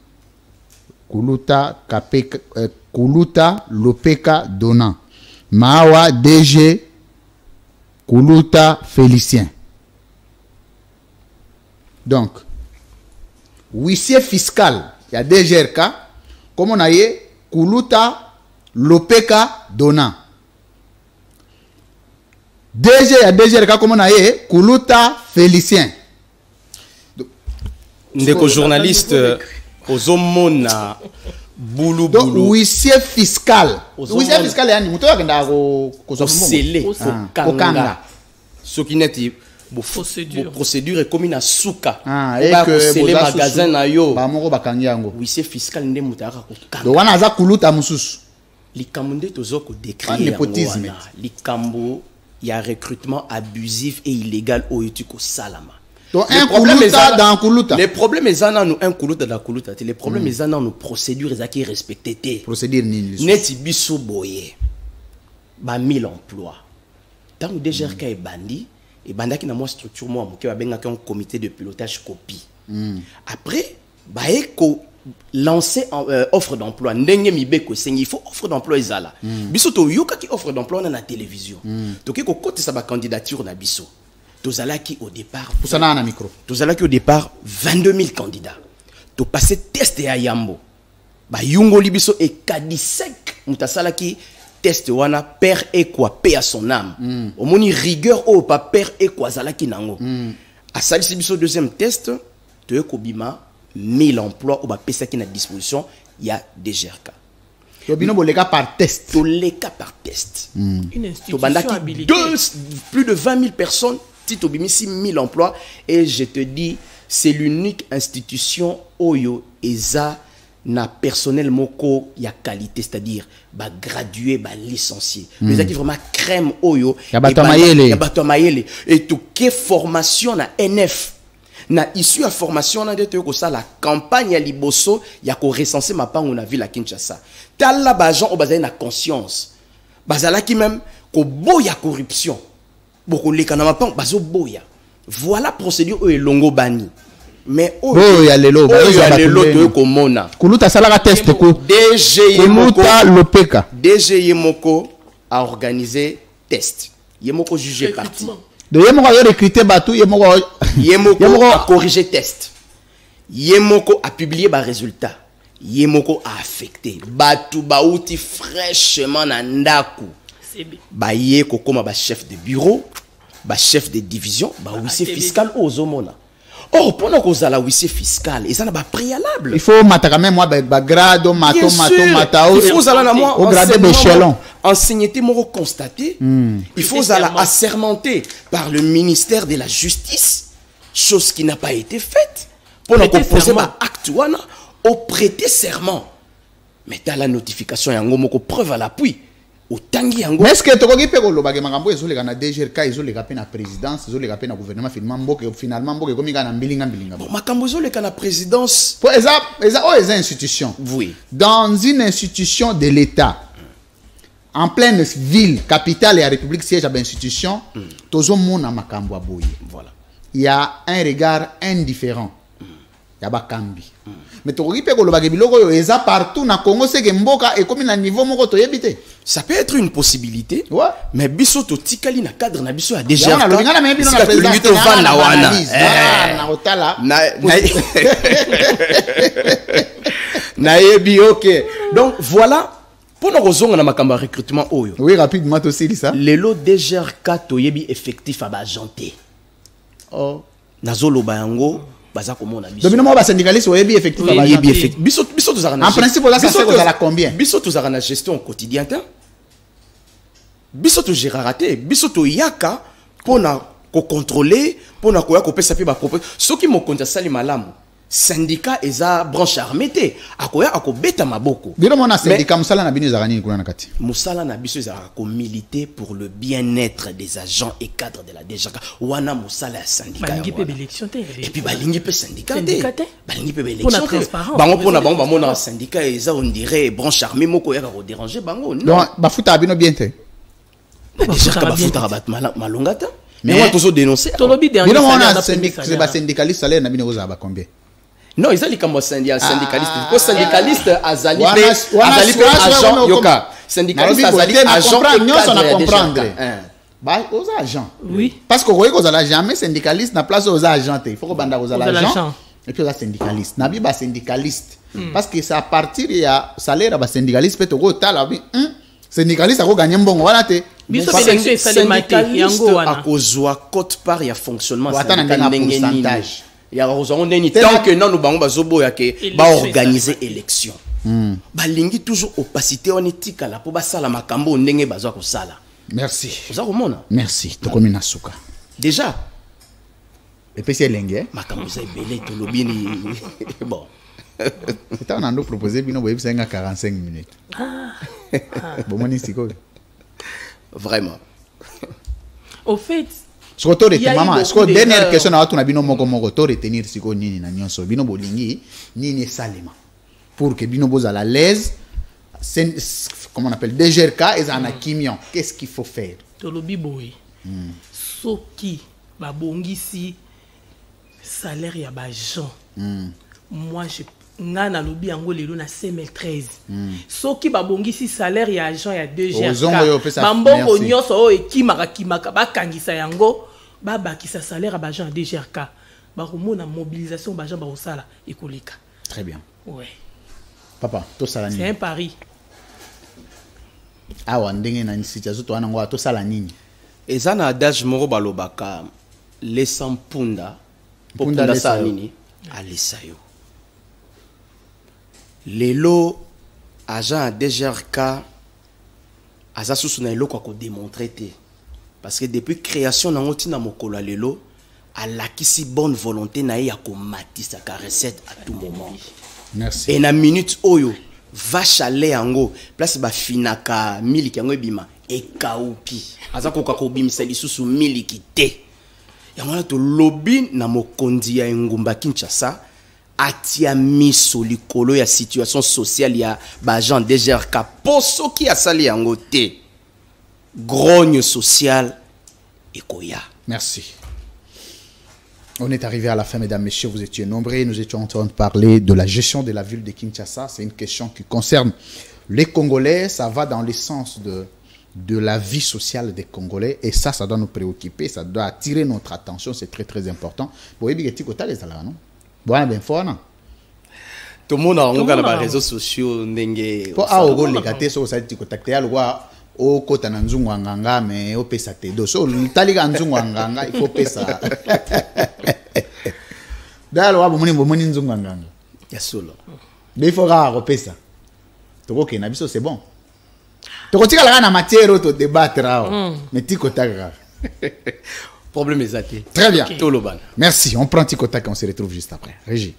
Kuluta Lopeka Donan. Mawa DG Kuluta Félicien. Donc, huissier fiscal, il y a DGRK, comme on a dit, Kuluta Lopeka Donan. DG à DGRK comme on a dit Kuluta Félicien. Ndeko journaliste ozomona boulou donc huissier fiscal. Huissier fiscal yani muto akenda ko sele kokanga. Sokineti procédure est comme na souka. Et que les magasins na yo. Ba moko bakangi yango. Huissier fiscal nde mutaka kokanga. Donc wana za Kuluta mususu. Likambo nde tozoko décrire népotisme. Likambo il y a recrutement abusif et illégal au Yutuko Salama. Donc un Kuluta dans Kuluta. Les problèmes sont nous un Kuluta dans Kuluta. Les problèmes sont nous procédures qui respectées. Procédure nini. Neti biso boye. Ba 1000 emplois. Tant que DGRK est bandi et bandaki na moi structure moi moké ba benga un comité de pilotage copie. Après ba eko lancer offre d'emploi ndenge mibeko sengi il faut offre d'emploi ezala biso to yoka ki offre d'emploi na télévision to ki ko côté sa ba candidature na biso to zala ki au départ pour ça na micro to zala ki au départ 22 000 candidats to passer test ya yambo ba yungoli biso e kadisek mutasala ki test wana père et quoi paix à son âme omoni rigueur o pa père et quoi zala ki nango asalisi biso deuxième test to ekobima 1000 emplois au bapesa qui na disposition il y a DGRK. Tobino boleka par test. Toleka par test. Une institution habilitée. Plus de 20 000 personnes, Tito Bimisi 1000 emplois et je te dis c'est l'unique institution oyo eza na personnel moko ya qualité, c'est-à-dire ba gradué, ba licencié. Mais ça qui vraiment crème oyo ya bato mayele et tout que formation na NF na issue à formation na ndete ko ça la campagne ya liboso ya ko recenser mapango na ville à Kinshasa. Tala ba gens obaza na conscience. Bazala ki même ko boya corruption. Boko leka na mapango bazo boya. Voilà procédure e longo bani. Mais ya lelo to ko mona. Kuluta salaka test ko. DG Kuluta Lopeka. DG Yemoko a organisé test. Yemoko jugé parti. De Yemoko a recruté Batou, Yemoko a corrigé test. Yemoko a publié bas résultat. Yemoko a affecté. Batu bauti fraîchement na ndaku. C'est bien. Ba ye kokoma ba chef de bureau, ba chef de division, ba huissier fiscal ozomona. Or, pendant qu'on a la huissier fiscal, et ça n'a pas préalable. Il faut mataka même moi grade matao. Il faut aller moi au grade d'échelon. Enseigner mon constaté. Il faut aller assermenté par le ministère de la Justice, chose qui n'a pas été faite. Pendant qu'on posait ma acte au prêter serment. Mais dans la notification, il y a une preuve à l'appui. Mais est-ce que tu as dit que les gens DGRK, ils ont la présidence, ils ont le gouvernement, finalement, la présidence. Les institutions. Oui. Dans une institution de l'État, en pleine ville, capitale et à République, siège à l'institution, Voilà. Il y a un regard indifférent. Il y a un cambi. Mais tu as dit que partout dans le Congo, c'est que Mboka est comme un niveau de habité. Ça peut être une possibilité, ouais. Mais biso to tikali na cadre na biso a déjà na OK. Donc voilà pour nous raison na makamba recrutement oyo. Oui, rapidement aussi ça. Les lots DGRK to yebi effectif aba janté. Oh, nazolo bayango baza komona biso. Donc nous ba syndicaliste o yebi effectif aba janté. Biso to zara na. En principe là ça c'est à combien? Biso to zara na gestion quotidien ta. Biso to géraraté, biso to yaka pona ko contrôler, pona ko ya ko pesa pe ba propos. Ce qui mo konta sali malamu. Syndicat eza branche armée te. Akoya akobeta maboko. Bino mona syndicat musala na bino zarani kuna nakati. Musala na biso za ko militer pour le bien-être des agents et cadres de la DGRK. Wana musala ya syndicat. Balingi pe élection te. Et puis balingi pe syndicat. Balingi pe élection. Pour la transparence. Bango pona bango mona syndicat eza on dirait branche armée moko ya ko déranger bango. Donc bafuta bino bien te. Déjà que bafuta rabat malongata. Mais moi toujours dénoncer. Tolobi dernier. Bino mona syndicaliste salaire na bino oza ba combien? Non, ils ont dit comme syndicaliste. Pourquoi syndicaliste azali agent yoka. Syndicaliste azali agent comprendre. Bah aux agents. Oui. Parce que vous allez jamais syndicaliste na place aux agents. Il faut que banda aux agents. Et puis aux syndicaliste. Nabi ba syndicaliste. Parce que ça à partir il y a salaire ba syndicaliste peut au tala bi syndicaliste a gagner mbongo wana te. Biso élection c'est maté yango wana. A kozwa cote part ya fonctionnement syndical. Il y a tant que nous bango bazobo ya ke ba organiser élection. Balingi toujours opacité on etika la po basala makambo ndenge bazwa ko sala. Merci. Oza komona? Merci. Tokomi na suka. Déjà. Et puis c'est lengue. Makambo za belé to lobini. Bon. C'est un ando proposé bino boyebi 45 minutes. Bon moni siko. Vraiment. Au fait, maman, ce que dernière question na tuna bino moko to retenir siko nini na nyonso bino bolingi nini salema pour que bino boza à l'aise, comment on appelle DGRK et en kimion. Qu'est-ce qu'il faut faire? Tolobi boy. Soki ba bongisi salaire ya ba gens. Moi je ngana lobi yango lelo na CM13. Soki ba bongisi salaire ya agent ya DGRK. Ba mbongo nyonso o ekimaka kimaka ba kangisa yango. Baba qui sa salaire à Bajan DGRK. Barumona mobilisation Bajan Barosala et Kolika. Très bien. Ouais. Papa, tout ça c'est un pari. Ah ouais, ndenge na situation to anango to sala nini. Ezana adage moro balobaka laissant punda punda sa nini alisayo. Lelo agent DGRK aza susu na eloko ko démontrer te. Parce que depuis création na ngoti na mokolo lelo a la kisi bonne volonté na ya ko matisa ka recette à tout moment. Merci. Et na minute oyo va chaler yango place ba finaka miliki yango ebima e kaupi. Aza ko ka ko bimisa lisusu miliki te. Yango to lobby na mokondi ya ngumba Kinshasa atia miso likolo ya situation sociale ya ba agent DGRK poso ki asali yango te. Grogne sociale et Koya. Merci. On est arrivé à la fin, mesdames, messieurs, vous étiez nombreux. Nous étions en train de parler de la gestion de la ville de Kinshasa. C'est une question qui concerne les Congolais. Ça va dans le sens de la vie sociale des Congolais. Et ça doit nous préoccuper. Ça doit attirer notre attention. C'est très, très important. Tout le monde a les réseaux sociaux. Pour avoir les gâtés sur cette contacté à l'ouah au côté n'anzungwanganga mais au pesa te do so l'italique anzungwanganga il faut pesa. D'ailleurs bomoni nzungwanganga. Ya solo. Mais il faut rare pesa. Toko ke na biso c'est bon. Toko tika la na matière auto débattre mais tiko tagra. Problème est athée. Très bien. Okay. Merci, on prend Tiko Tac et on se retrouve juste après. Régie.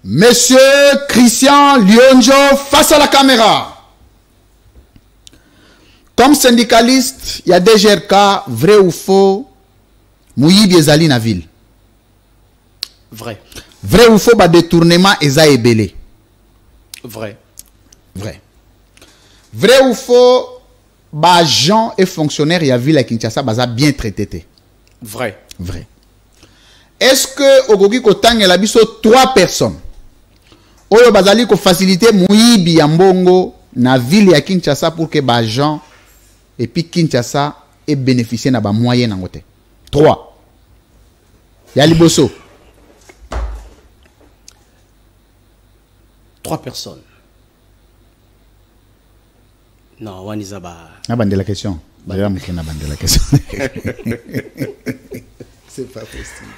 Monsieur Christian Lionjo face à la caméra. Comme syndicaliste, il y a des GRK, vrai ou faux, Mouyibi ezali na ville. Vrai. Vrai ou faux, ba détournement eza ebele. Vrai. Vrai. Vrai ou faux, ba agent et fonctionnaire y a ville à Kinshasa, baza bien traité. Vrai. Vrai. Est-ce que Ogogi Kotang et la biso 3 personnes Oyo bazali ko faciliter Mouyibi ya mbongo na ville ya Kinshasa pour que ba agent et puis Kinshasa ait bénéficié na ba moyen na ngote. 3. Ya liboso. 3 personnes. Non, Wanizaba. Na bande la question. Déjà mouké na bande la question. C'est pas possible.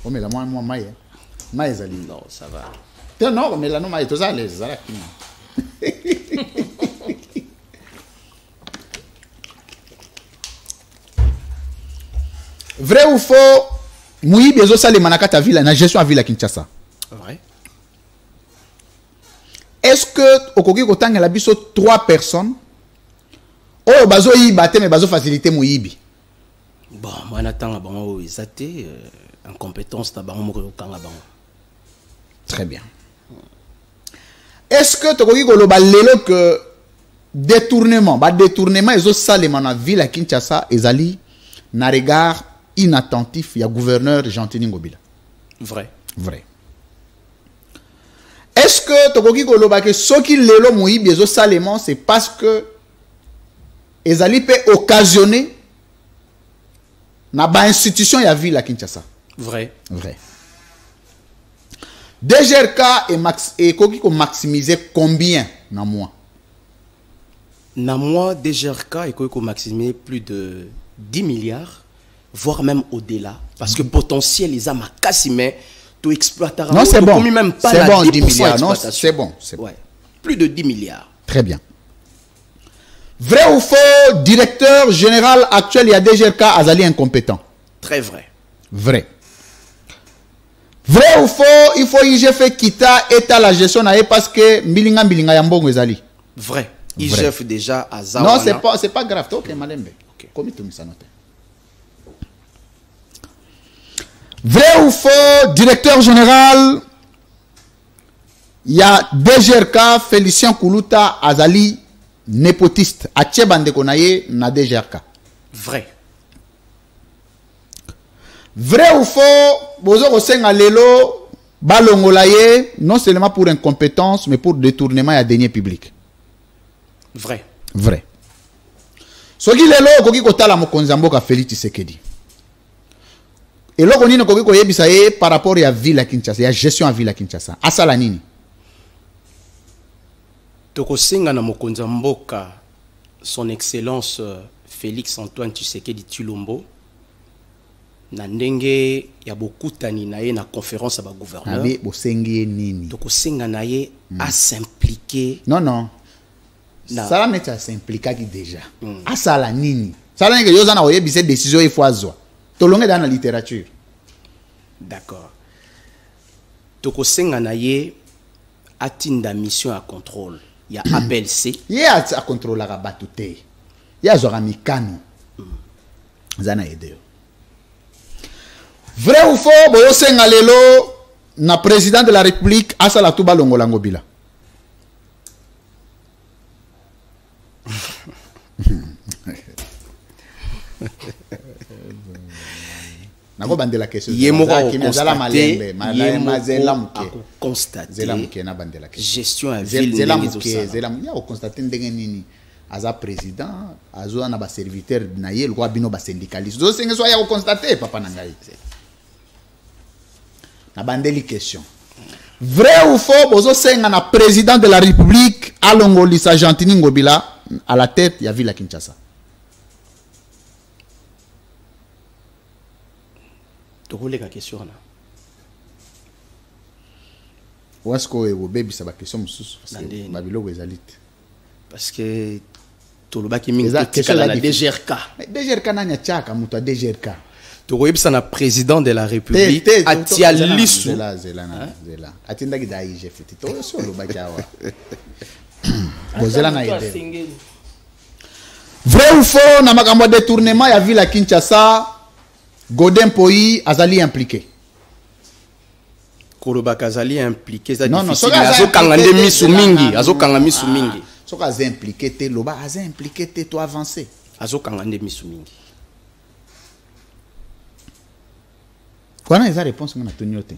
Oh mais la moi maïe. Maïe zali. Non, ça va. Non, mais là non maïe tous à l'aise. Vrai ou faux, Mouyibi ezo sale manakata ville na gestion à ville à Kinshasa. Vrai. Est-ce que okoki kotanga la biso 3 personnes oyo bazo yiba te mais bazo faciliter Mouyibi? Bon, moi n'attends bango izate en compétence ta bango moko kanga bango. Très bien. Est-ce que tokoki koloba lelo que détournement ezo salema na ville à Kinshasa ezali na regard inattentif ya gouverneur Jean-Tini Ngobila? Vrai. Vrai. Est-ce que tokoki koloba que soki lelo Mouyibi ezo salema c'est parce que ezali pe occasionné na ba institution ya ville à Kinshasa? Vrai. Vrai. DGRK et koki ko maximiser combien na mois? Na mois DGRK et koki ko maximiser plus de 10 milliards voire même au-delà parce que potentiel les amakasime to exploiter. Non, c'est bon. Même pas c'est bon 10 milliards. Non, c'est bon, ouais. Plus de 10 milliards. Très bien. Vrai ou faux, directeur général actuel il y a DGRK azali incompétent? Très vrai. Vrai. Vrai ou faux, il faut IGF Kita état la gestion na parce que mbilinga ya mbongo ezali? Vrai. IGF déjà à Zawana. Non, c'est pas grave. OK, malembe. OK. Comme tu me ça noté. Vrai ou faux, directeur général il y a DGRK Félicien Koulouta azali népotiste a Tchebande Konaye na DGRK? Vrai. Vrai ou faux, bozo kosenga lelo balongolaye non seulement pour incompétence mais pour détournement ya deniers publics? Vrai. Vrai. Soki lelo koki kotala mokonzi mboka Félix Tshisekedi. Et loko nini koki koyebisa ye par rapport ya ville à Kinshasa, ya gestion à ville à Kinshasa. Asala nini? Tokosenga na mokonzi mboka son excellence Félix Antoine Tshisekedi Tshilombo na ndenge ya bokutani na ye na conférence à ba gouverneur. Abi bosengi nini? Tokosenga na ye à s'impliquer. Non. Ça mettre à s'impliquer qui déjà. Asala nini? Ça nini que yoza na oyebisa décision il faut azwa. Tolonge dans la littérature. D'accord. Tokosenga na ye atinda mission à contrôle. Il y a APLC. Il y a à contrôler la batute. Il y a zora mikano. Zana ideo. Vrai ou faux, boyo senga lelo na président de la République asala tuba longola ngobila? Nako bandela question. Yemoko constater gestion à ville ya constater ndenge nini aza président azo na ba serviteur na ye lwa bino ba syndicaliste zo senga so ya constater papa na ngai na bandeli question vrai ou faux bozo senga na président de la République alongolisa Gentini Ngobila à la tête ya ville ya Kinshasa. La question là. Où est-ce que vous bébé ça va question mususu parce que babilo ezalite parce que tout le bas qui mingi la DGRK. DGRK nanya chaka mutu a DGRK. Tu vois ça na président de la République atia lisu. Zela. Atinda ki dai je fiti to so lo ba kawa. Bozela na ide. Vrai ou faux na makambo détournement ya ville à Kinshasa? Godin Poyi azali impliqué. Koloba Kazali impliqué, ça difficile. Azo kangande misu mingi, azo kangande misu mingi. Soka azo impliqué te, loba azo impliqué te, to avancer. Azo kangande misu mingi. Quoi na eza réponse ngana tonyote.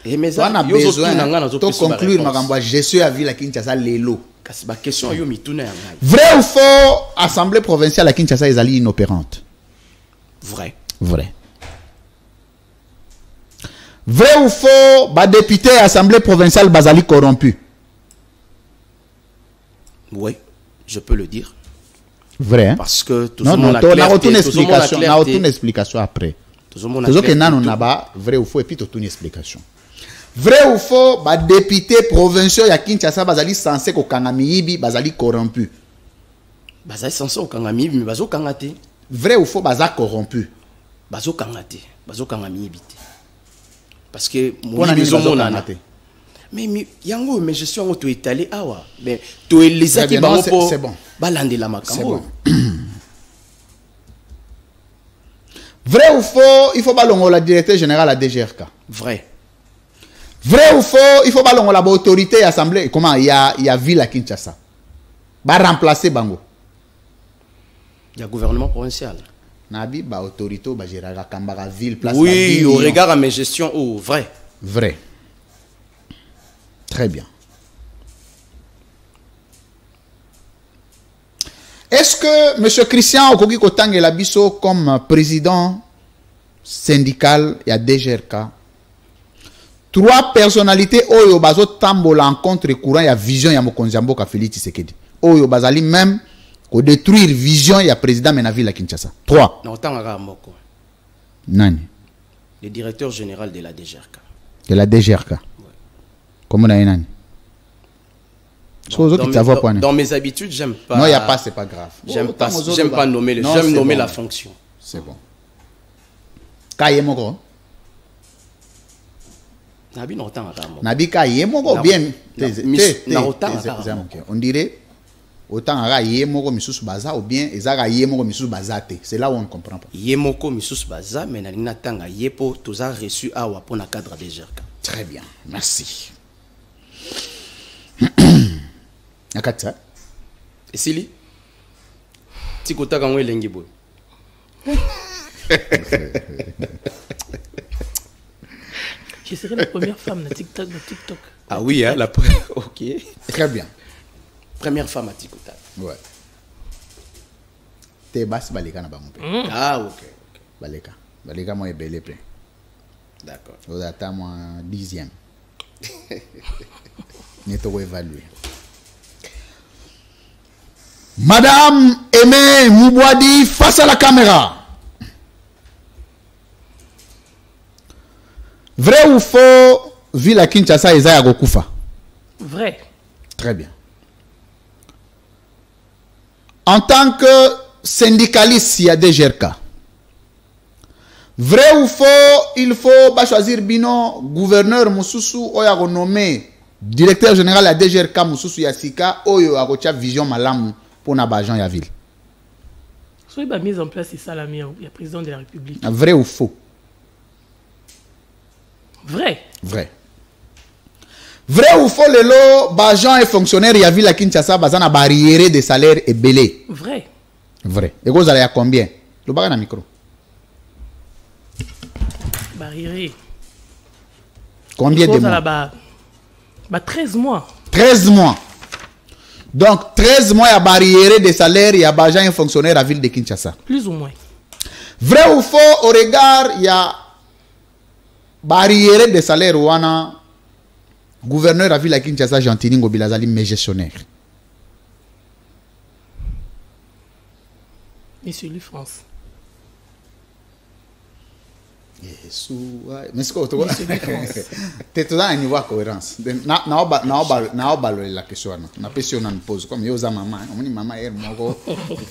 Et mais ça, on a besoin de conclure makambo gestion ya ville à Kinshasa lelo. Kasi ba question yo mituna ya ngai. Vrai ou faux, assemblée provinciale à Kinshasa ezali inopérante? Vrai. Vrai. Vrai ou faux, bah député assemblée provinciale Bazali corrompu? Oui, je peux le dire. Vrai. Hein? Parce que tout le monde a une explication après. Tout le monde a vrai ou faux et puis toute une explication. Vrai ou faux, bah député provincial ya Kinshasa Bazali censé ko kangamiyibi Bazali corrompu. Bazali censé ko kangamiyibi mais bazo kangate. Vrai ou faux, Baza corrompu? Bazo kangate, bazo kangamiyibi. Parce que moi mais yango mais je suis en auto étalé awa mais to elizaki ba po c'est bon balande la makambo. Vrai ou faux, il faut balongo la directeur général à DGRK? Vrai. Vrai ou faux, il faut balongo la autorité assemblée comment il y a ville à Kinshasa ba remplacer bango? Il y a gouvernement provincial. Nabi ba autorité ba gérera kambara ville place. Oui, au regard à mes gestions, oh, vrai. Vrai. Très bien. Est-ce que M. Christian Okoki Kotange Labiso comme président syndical et à DGRK, trois personnalités Oyo Bazo Tambola en contre courant et à vision ya Mokonziambo ka Félix Tshisekedi. Oyo Bazali même ko détruire vision ya président Menaville à Kinshasa. 3. Nani? Le directeur général de la DGRK. De la DGRK. Ouais. Comment on a nani? Dans mes habitudes, j'aime pas. Non, il n'y a pas, c'est pas grave. J'aime pas nommer les. J'aime nommer la fonction. C'est bon. Kayemoko. Nabi Kayemoko bien. On dirait autant à Yemoko Misusu Baza ou bien Ezara Yemoko Misusu Bazate. C'est là où on ne comprend pas. Yemoko Misusu Baza, mais Nalina Tanga Yepo, tous a reçu à Wapona cadre de GRK. Très bien, merci. Nakatsa. Et Sili Tikota Kangwe Lengibo. Je serai la première femme de TikTok. Ah oui, hein, la première. Ok. Très bien. Première femme à Tikota. Ouais. T'es basse baleka na bango. Ah ok. Baleka. Baleka moi belé plein. D'accord. Vous attends moi 10e. N'est pas évalué. Madame Aimé Moubouadi face à la caméra. Vrai ou faux, ville à Kinshasa Isaiah Gokufa? Vrai. Très bien. En tant que syndicaliste, il y a des GRK. Vrai ou faux, il faut pas choisir Bino, gouverneur Moussoussou, Oya renommé directeur général à DGRK Moussoussou Yassika, Oyo Arocha Vision Malamu pour Nabajan ya ville. Soit la mise en place, c'est ça la mienne, il y a président de la République. Vrai ou faux? Vrai. Vrai. Vrai ou faux, le lot, Bajan et fonctionnaire, il y a ville à Kinshasa, Bazana barrière de salaire et belé. Vrai. Vrai. Et vous allez à combien? Le bagan à micro. Barriéré. Combien de mois? Là-bas, 13 mois. 13 mois. Donc, 13 mois, il y a barrière de salaire, il y a un fonctionnaire à la ville de Kinshasa. Plus ou moins. Vrai ou faux, au regard, il y a barrière de salaire ou un gouverneur à la ville de Kinshasa, Gentini Ngobilazali, mais gestionnaire. Monsieur Louis France. Yes, mais c'est quoi? Tu es toujours à un niveau de cohérence. La question. La question on pose comme yo za maman. On dit maman hier moko.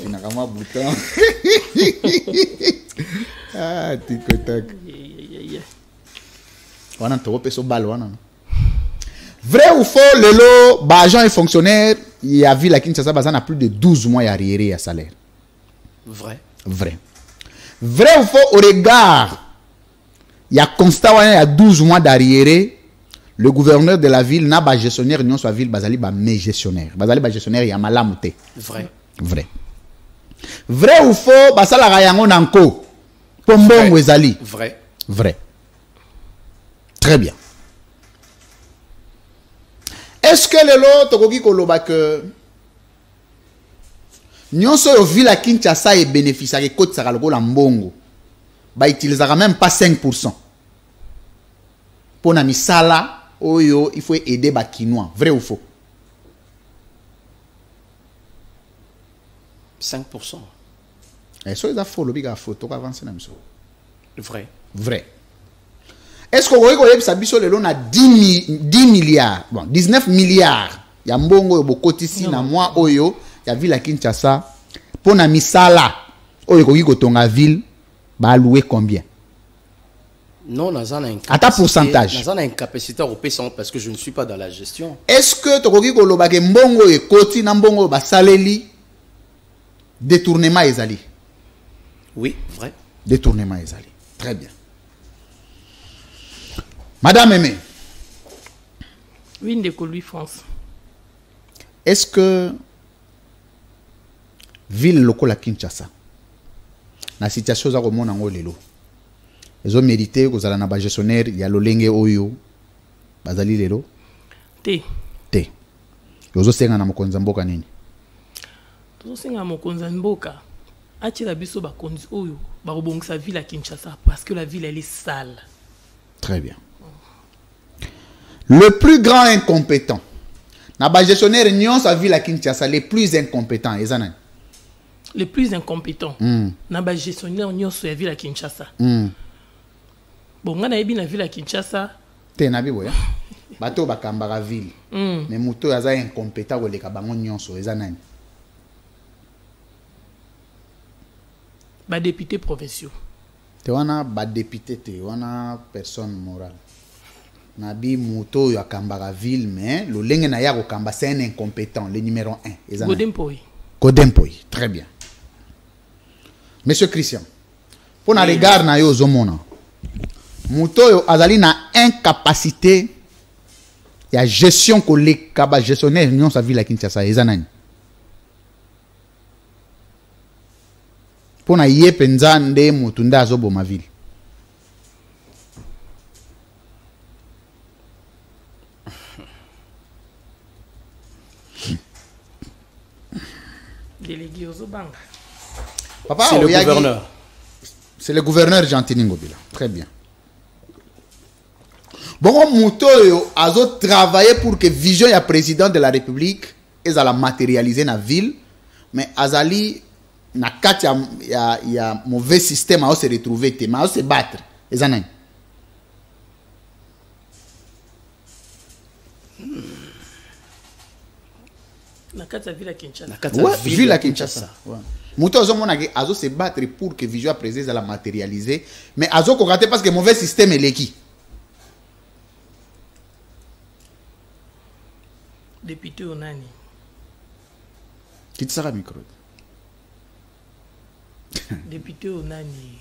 Il n'a qu'un bouton. Ah, tic tac. On a trop peso balle wana. Vrai ou faux, le lot, agent et fonctionnaire, il y a vu la Kinshasa bazana plus de 12 mois arriéré à salaire. Vrai. Vrai. Vrai ou faux, au regard, il y a constat, il y a 12 mois d'arriéré, le gouverneur de la ville n'a pas gestionnaire, non soit ville, bazali ba mais gestionnaire. Bazali ba gestionnaire, il y a malamute. Vrai. Vrai. Vrai ou faux, basala rayango nanko. Pombon ou ezali. Vrai. Vrai. Très bien. Est-ce que le lot, tokoki koloba que nyonso yo ville Kinshasa et bénéficiaire de côte saraloko la mbongo ba utilisera même pas 5%. Pour na misala oyo il faut aider ba kinois, vrai ou faux? 5%. Est-ce que ça faux, le biga faux, to avancer na miso. Vrai. Vrai. Est-ce que vous voyez que biso le lot na 10 milliards, bon 19 milliards ya mbongo yo bokotisi na moi oyo ya ville Kinshasa pour na misala oyo koki kotonga ville ba louer combien? Non, nazana une à ta pourcentage. Nazana une capacité européenne parce que je ne suis pas dans la gestion. Est-ce que tokoki koloba ke mbongo e koti na mbongo ba saleli détournement ezali? Oui, vrai. Détournement ezali. Très bien. Madame Aimé. Oui, Ndeko Louis France. Est-ce que ville lokola Kinshasa na situation za komona ngo lelo ezo mérité kozala na ba gestionnaire ya lolenge oyo bazali lelo te yozo senga na mokonza mboka nini? Tozo senga mokonza mboka atira biso ba konzi oyo ba robongisa ville à Kinshasa parce que la ville elle est sale. Très bien. Le plus grand incompétent na ba gestionnaire nyon sa ville à Kinshasa les plus incompétents ezana les plus incompétents na ba gestionnaire nyon sa ville à Kinshasa. Bon ngana yebi na ville à Kinshasa te na biboya bato bakambaka ville mais muto yaza incompétent ko leka bango nyonso ezana ba députés provinciaux te wana ba député te wana personne morale nabi muto yo akambaka ville mais le lenge na ya ko kamba c'est un incompétent le numéro 1 ezana Godempoy. Très bien. Monsieur Christian, pour na regard na yo zomona muto yo azali na incapacité ya gestion ko le kaba gestionnaire nyon sa ville à Kinshasa ezana pour na ye penza nde mutunda azobo ma ville. délégué aux Obanga. Papa, c'est le gouverneur. C'est le gouverneur Gentini Ngobila. Très bien. Bon, Mouto a travaillé pour que vision ya président de la République et la matérialiser dans la ville, mais Azali na kat ya mauvais système à se retrouver, mais à se battre. Ezana. Na kat ya ville à Kinshasa. Ouais, ville à Kinshasa. Ouais. Mouto azomona ke azo se battre pour que vision ya président la matérialiser, mais azo ko rater parce que mauvais système est l'équipe. Député Onani. Qui te sera micro? Député Onani.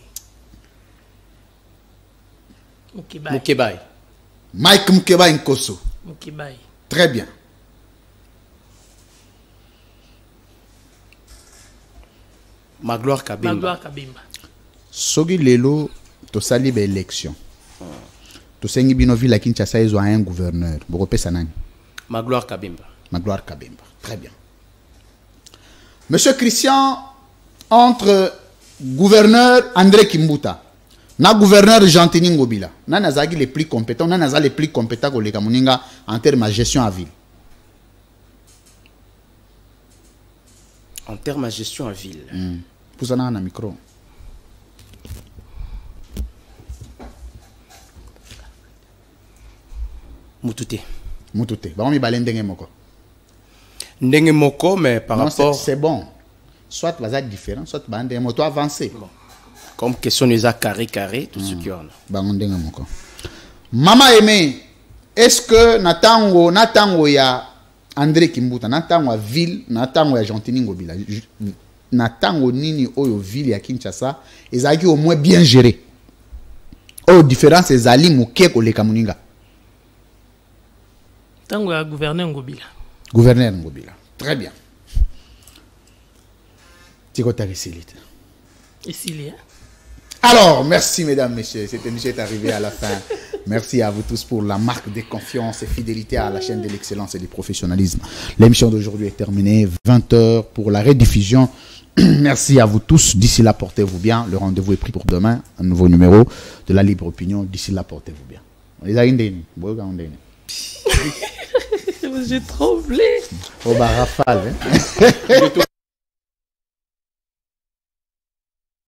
Mukebai. Mike Mukeba Nkoso. Mukebai. Très bien. Magloire Kabemba. Magloire Kabemba. Sogi lelo to sali ba élection. Tosengi bino ville à Kinshasa, ils ont un gouverneur. Borope Sanani. Magloire Kabimba. Magloire Kabemba. Très bien. Monsieur Christian, entre gouverneur André Kimbuta, na gouverneur Gentini Ngobila, na nazagi les plus compétents, na nazali les plus compétents que les Kamuninga en termes de gestion à ville. En termes de gestion à ville. Pour ça, on a un micro. Moutouté. Moutouté. Bah, on mi balé ndenge moko. Ndenge moko, mais par Non, rapport... c'est bon. Soit vas différent, soit bah ndenge moto avancé. Bon. Comme question nous a carré, tout ce qu'il y en a. Bah ndenge moko. Maman aimé, est-ce que natango ya André Kimbuta, natango ya ville, natango ya Gentini Ngobila, natango nini oyo ville ya Kinshasa, ezaki au moins bien géré. Oh, différence ezali muke ko leka muninga. Tango ya gouverneur Ngobila. Gouverneur Ngobila. Très bien. Tikota Rissilite. Ici, il y a. Alors, merci mesdames, messieurs. Cette émission est arrivée à la fin. Merci à vous tous pour la marque de confiance et fidélité à la chaîne de l'excellence et du professionnalisme. L'émission d'aujourd'hui est terminée. 20h pour la rediffusion. Merci à vous tous. D'ici là, portez-vous bien. Le rendez-vous est pris pour demain. Un nouveau numéro de la libre opinion. D'ici là, portez-vous bien. J'ai tremblé. Oh, bah, rafale. Hein?